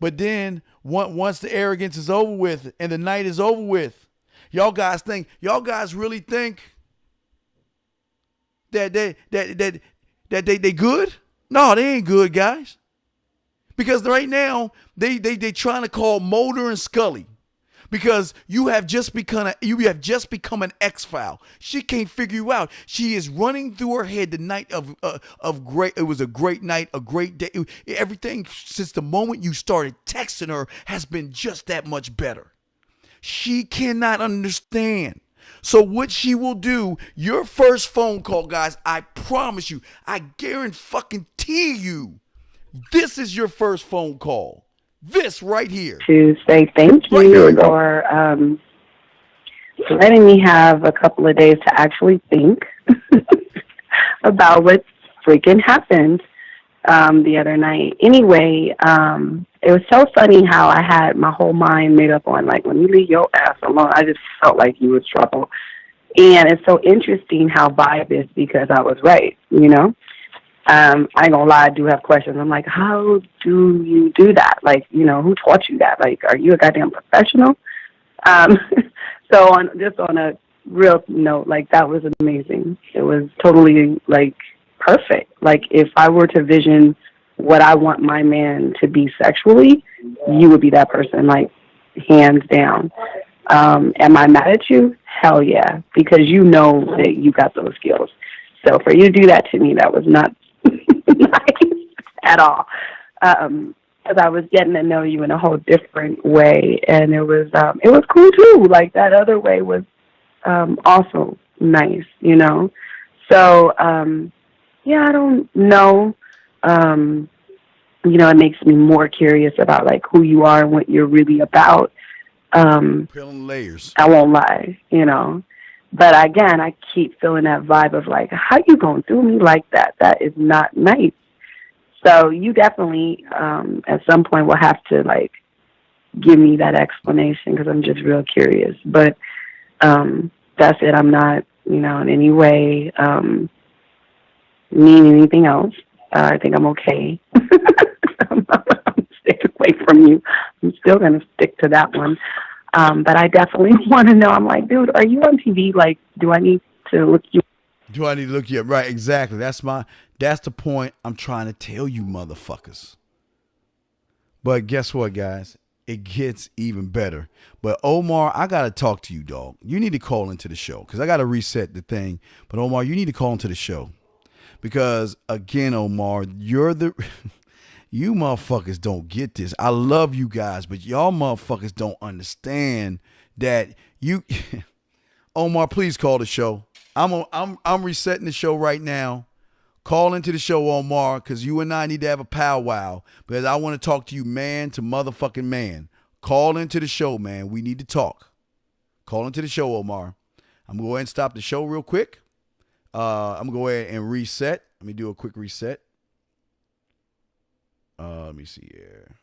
But then once the arrogance is over with and the night is over with, y'all guys really think that they good? No, they ain't good, guys. Because right now they trying to call Mulder and Scully. Because you have just become an X-File. She can't figure you out. She is running through her head the night of great. It was a great night, a great day. Everything since the moment you started texting her has been just that much better. She cannot understand. So what she will do, your first phone call, guys, I promise you, I guarantee you, this is your first phone call. This right here. To say thank you for letting me have a couple of days to actually think about what freaking happened the other night. Anyway, it was so funny how I had my whole mind made up on, like, when you leave your ass alone, I just felt like you was trouble. And it's so interesting how biased, because I was right, you know? I ain't gonna lie, I do have questions. I'm like, how do you do that? Like, you know, who taught you that? Like, are you a goddamn professional? So on a real note, like, that was amazing. It was totally, like, perfect. Like, if I were to vision what I want my man to be sexually, you would be that person, like, hands down. Am I mad at you? Hell yeah, because you know that you got those skills. So for you to do that to me, that was not nice at all. Because I was getting to know you in a whole different way, and it was cool too. Like, that other way was also nice, you know. So yeah, I don't know. You know, it makes me more curious about, like, who you are and what you're really about. Peeling layers. I won't lie, you know. But again, I keep feeling that vibe of, like, how you gonna do me like that? That is not nice. So you definitely, at some point, will have to, like, give me that explanation, because I'm just real curious. But that's it. I'm not, you know, in any way mean anything else. I think I'm okay. I'm staying away from you. I'm still going to stick to that one. But I definitely want to know. I'm like, dude, are you on TV? Like, do I need to look you? Do I need to look you up? Right, exactly. That's the point I'm trying to tell you, motherfuckers. But guess what, guys? It gets even better. But Omar, I got to talk to you, dog. You need to call into the show, because I got to reset the thing. But Omar, you need to call into the show. Because, again, Omar, you're the... You motherfuckers don't get this. I love you guys, but y'all motherfuckers don't understand that you... Omar, please call the show. I'm resetting the show right now. Call into the show, Omar, because you and I need to have a powwow, because I want to talk to you man to motherfucking man. Call into the show, man. We need to talk. Call into the show, Omar. I'm going to go ahead and stop the show real quick. I'm going to go ahead and reset. Let me do a quick reset. Let me see here.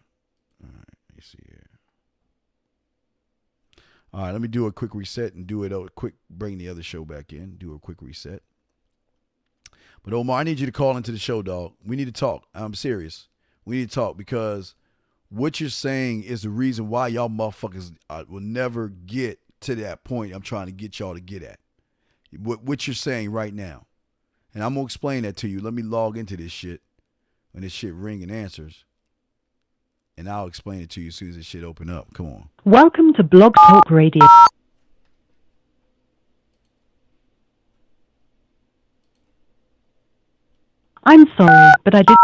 All right, let me see here. All right, let me do a quick reset and do it bring the other show back in. Do a quick reset. But Omar, I need you to call into the show, dog. We need to talk. I'm serious. We need to talk, because what you're saying is the reason why y'all motherfuckers will never get to that point I'm trying to get y'all to get at. What you're saying right now. And I'm going to explain that to you. Let me log into this shit. When this shit ring and answers, and I'll explain it to you as soon as this shit open up. Come on. Welcome to Blog Talk Radio. I'm sorry, but I did.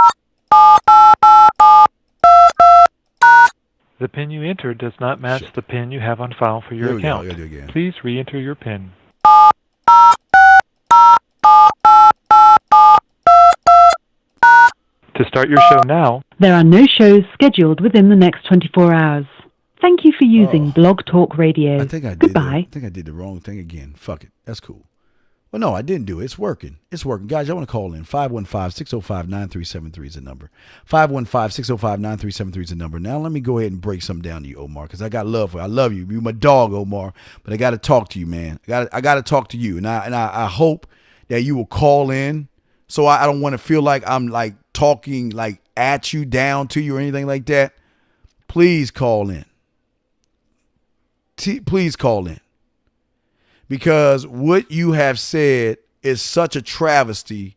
The PIN you entered does not match the PIN you have on file for your account. Go. Do it again. Please re-enter your PIN. To start your show now, There are no shows scheduled within the next 24 hours. Thank you for using Blog Talk Radio. I think I did. Goodbye. I think I did the wrong thing again. Fuck it. That's cool. Well, no, I didn't do it. It's working. It's working. Guys, I want to call in. 515-605-9373 is the number. 515-605-9373 is the number. Now, let me go ahead and break something down to you, Omar, because I got love for you. I love you. You're my dog, Omar, but I got to talk to you, man. I got to talk to you, and I hope that you will call in so I don't want to feel like I'm like talking like at you, down to you, or anything like that. Please call in. Please call in. Because what you have said is such a travesty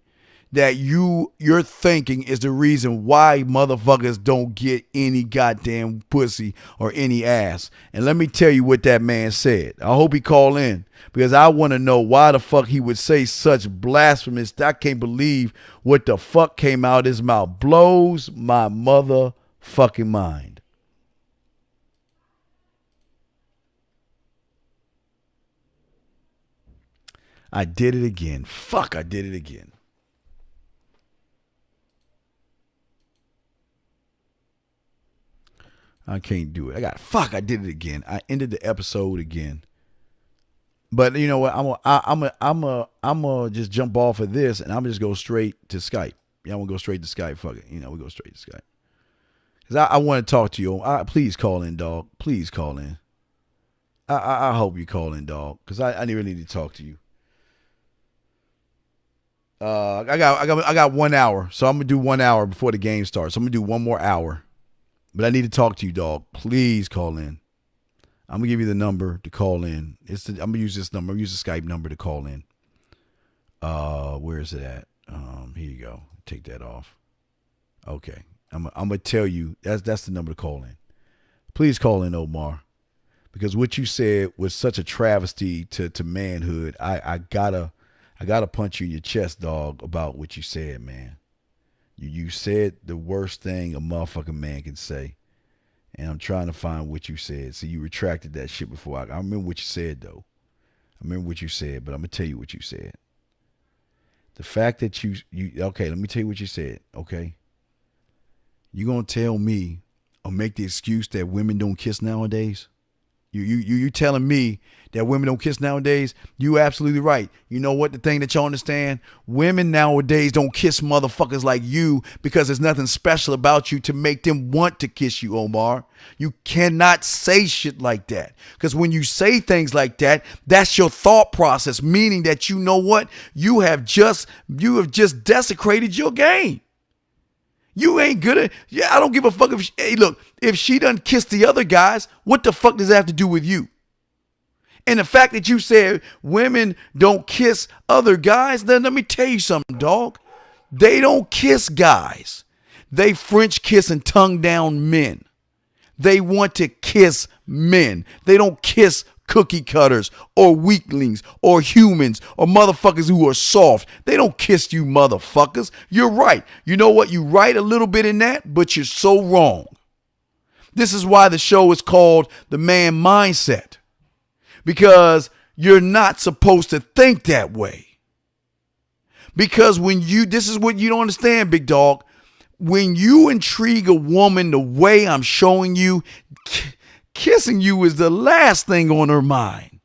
that your thinking is the reason why motherfuckers don't get any goddamn pussy or any ass. And let me tell you what that man said. I hope he call in because I want to know why the fuck he would say such blasphemous. I can't believe what the fuck came out of his mouth. Blows my motherfucking mind. I did it again. Fuck, I did it again. I can't do it. I did it again. I ended the episode again. But you know what? I'm gonna just jump off of this and I'm gonna just go straight to Skype. Yeah, I'm gonna go straight to Skype. Fuck it. We go straight to Skype. Cause I want to talk to you. Please call in, dog. Please call in. I hope you call in, dog. Cause I really need to talk to you. I got 1 hour, so I'm gonna do 1 hour before the game starts. So I'm gonna do one more hour, but I need to talk to you, dog. Please call in. I'm gonna give you the number to call in. I'm gonna use this number. I'm gonna use the Skype number to call in. Where is it at? Here you go. Take that off. Okay, I'm gonna tell you that's the number to call in. Please call in, Omar, because what you said was such a travesty to manhood. I gotta punch you in your chest, dog, about what you said, man. You said the worst thing a motherfucking man can say. And I'm trying to find what you said. See, you retracted that shit before. I remember what you said, though. I remember what you said, but I'm going to tell you what you said. The fact that you okay, let me tell you what you said, okay? You going to tell me or make the excuse that women don't kiss nowadays? You telling me that women don't kiss nowadays? You absolutely right. You know what? The thing that y'all understand, women nowadays don't kiss motherfuckers like you because there's nothing special about you to make them want to kiss you, Omar. You cannot say shit like that. Because when you say things like that, that's your thought process, meaning that you know what? You have just desecrated your game. You ain't good at, I don't give a fuck if she done kissed the other guys, what the fuck does that have to do with you? And the fact that you said women don't kiss other guys, then let me tell you something, dog. They don't kiss guys. They French kiss and tongue down men. They want to kiss men. They don't kiss cookie cutters or weaklings or humans or motherfuckers who are soft. They don't kiss you motherfuckers. You're right. You know what? You're right a little bit in that, but you're so wrong. This is why the show is called The Man Mindset. Because you're not supposed to think that way. Because this is what you don't understand, big dog. When you intrigue a woman the way I'm showing you, kissing you is the last thing on her mind.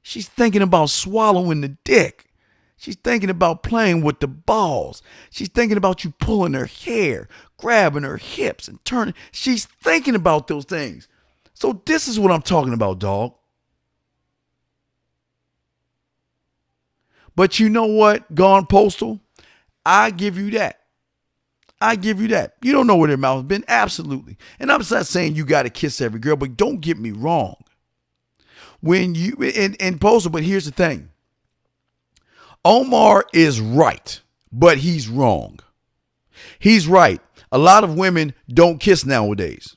She's thinking about swallowing the dick. She's thinking about playing with the balls. She's thinking about you pulling her hair, grabbing her hips and turning. She's thinking about those things. So this is what I'm talking about, dog. But you know what, Gone Postal? I give you that. I give you that. You don't know where their mouth has been. Absolutely. And I'm not saying you got to kiss every girl, but don't get me wrong. When you, and Postal, but here's the thing. Omar is right, but he's wrong. He's right. A lot of women don't kiss nowadays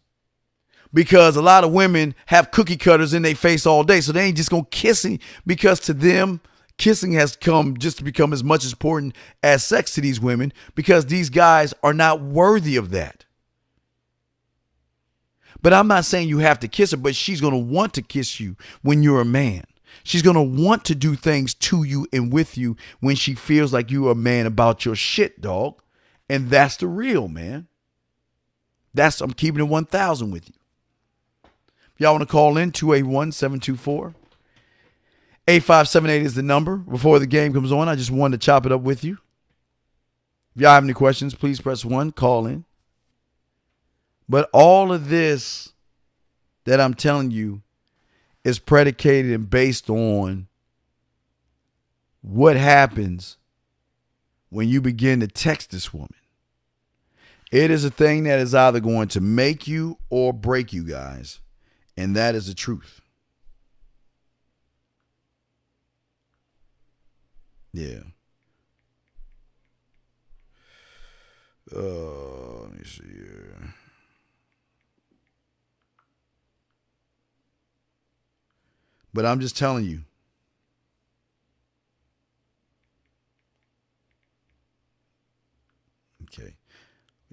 because a lot of women have cookie cutters in their face all day. So they ain't just going to kiss because to them, kissing has come just to become as much as important as sex to these women because these guys are not worthy of that. But I'm not saying you have to kiss her, but she's going to want to kiss you when you're a man. She's going to want to do things to you and with you when she feels like you're a man about your shit, dog. And that's the real, man. I'm keeping it 1,000 with you. If y'all want to call in, 281-724. 8578 is the number. Before the game comes on, I just wanted to chop it up with you. If y'all have any questions, please press 1, call in. But all of this that I'm telling you is predicated and based on what happens when you begin to text this woman. It is a thing that is either going to make you or break you guys. And that is the truth. Yeah. Let me see here. But I'm just telling you. Okay.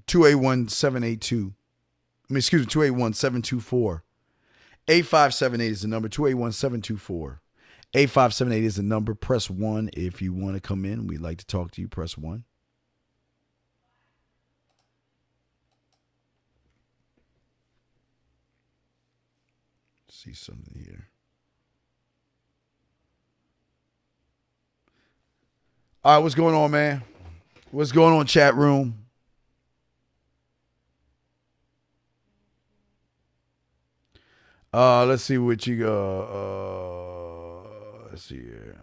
281-782. Excuse me, 281-724. 8578 is the number. 281-724. 8578 is the number. Press 1 if you want to come in. We'd like to talk to you. Press 1. See something here. All right, what's going on, man? What's going on, chat room? Let's see what you got. Let's see here.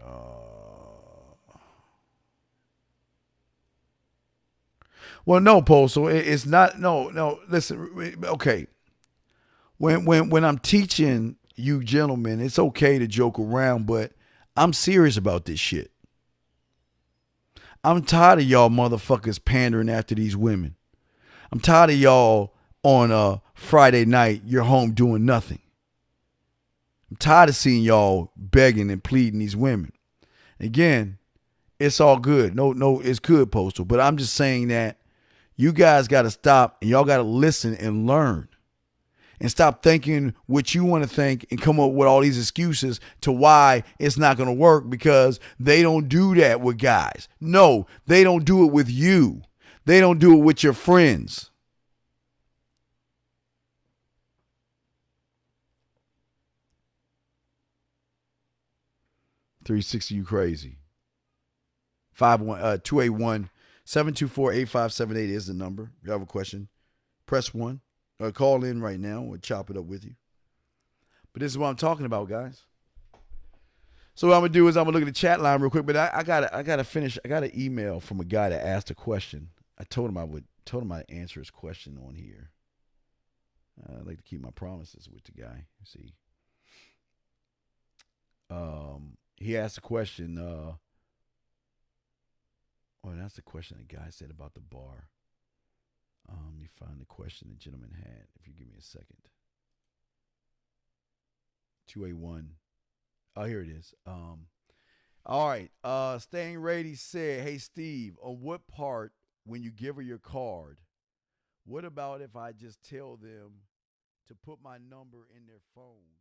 Well, no, Postal. It's not. No. Listen. Okay. When I'm teaching you gentlemen, it's okay to joke around, but I'm serious about this shit. I'm tired of y'all motherfuckers pandering after these women. I'm tired of y'all on a Friday night, you're home doing nothing. I'm tired of seeing y'all begging and pleading these women. Again, it's all good. No, it's good, Postal. But I'm just saying that you guys got to stop and y'all got to listen and learn. And stop thinking what you want to think and come up with all these excuses to why it's not going to work, because they don't do that with guys. No, they don't do it with you. They don't do it with your friends. $360 you crazy. 281-724-8578 is the number. If you have a question, press 1. Call in right now. We'll chop it up with you. But this is what I'm talking about, guys. So what I'm gonna do is I'm gonna look at the chat line real quick. But I gotta finish. I got an email from a guy that asked a question. I told him I'd answer his question on here. I like to keep my promises with the guy. See. He asked a question. That's the question the guy said about the bar. Let me find the question the gentleman had. If you give me a second. 281. Oh, here it is. All right. Staying ready said, "Hey Steve, on what part when you give her your card, what about if I just tell them to put my number in their phone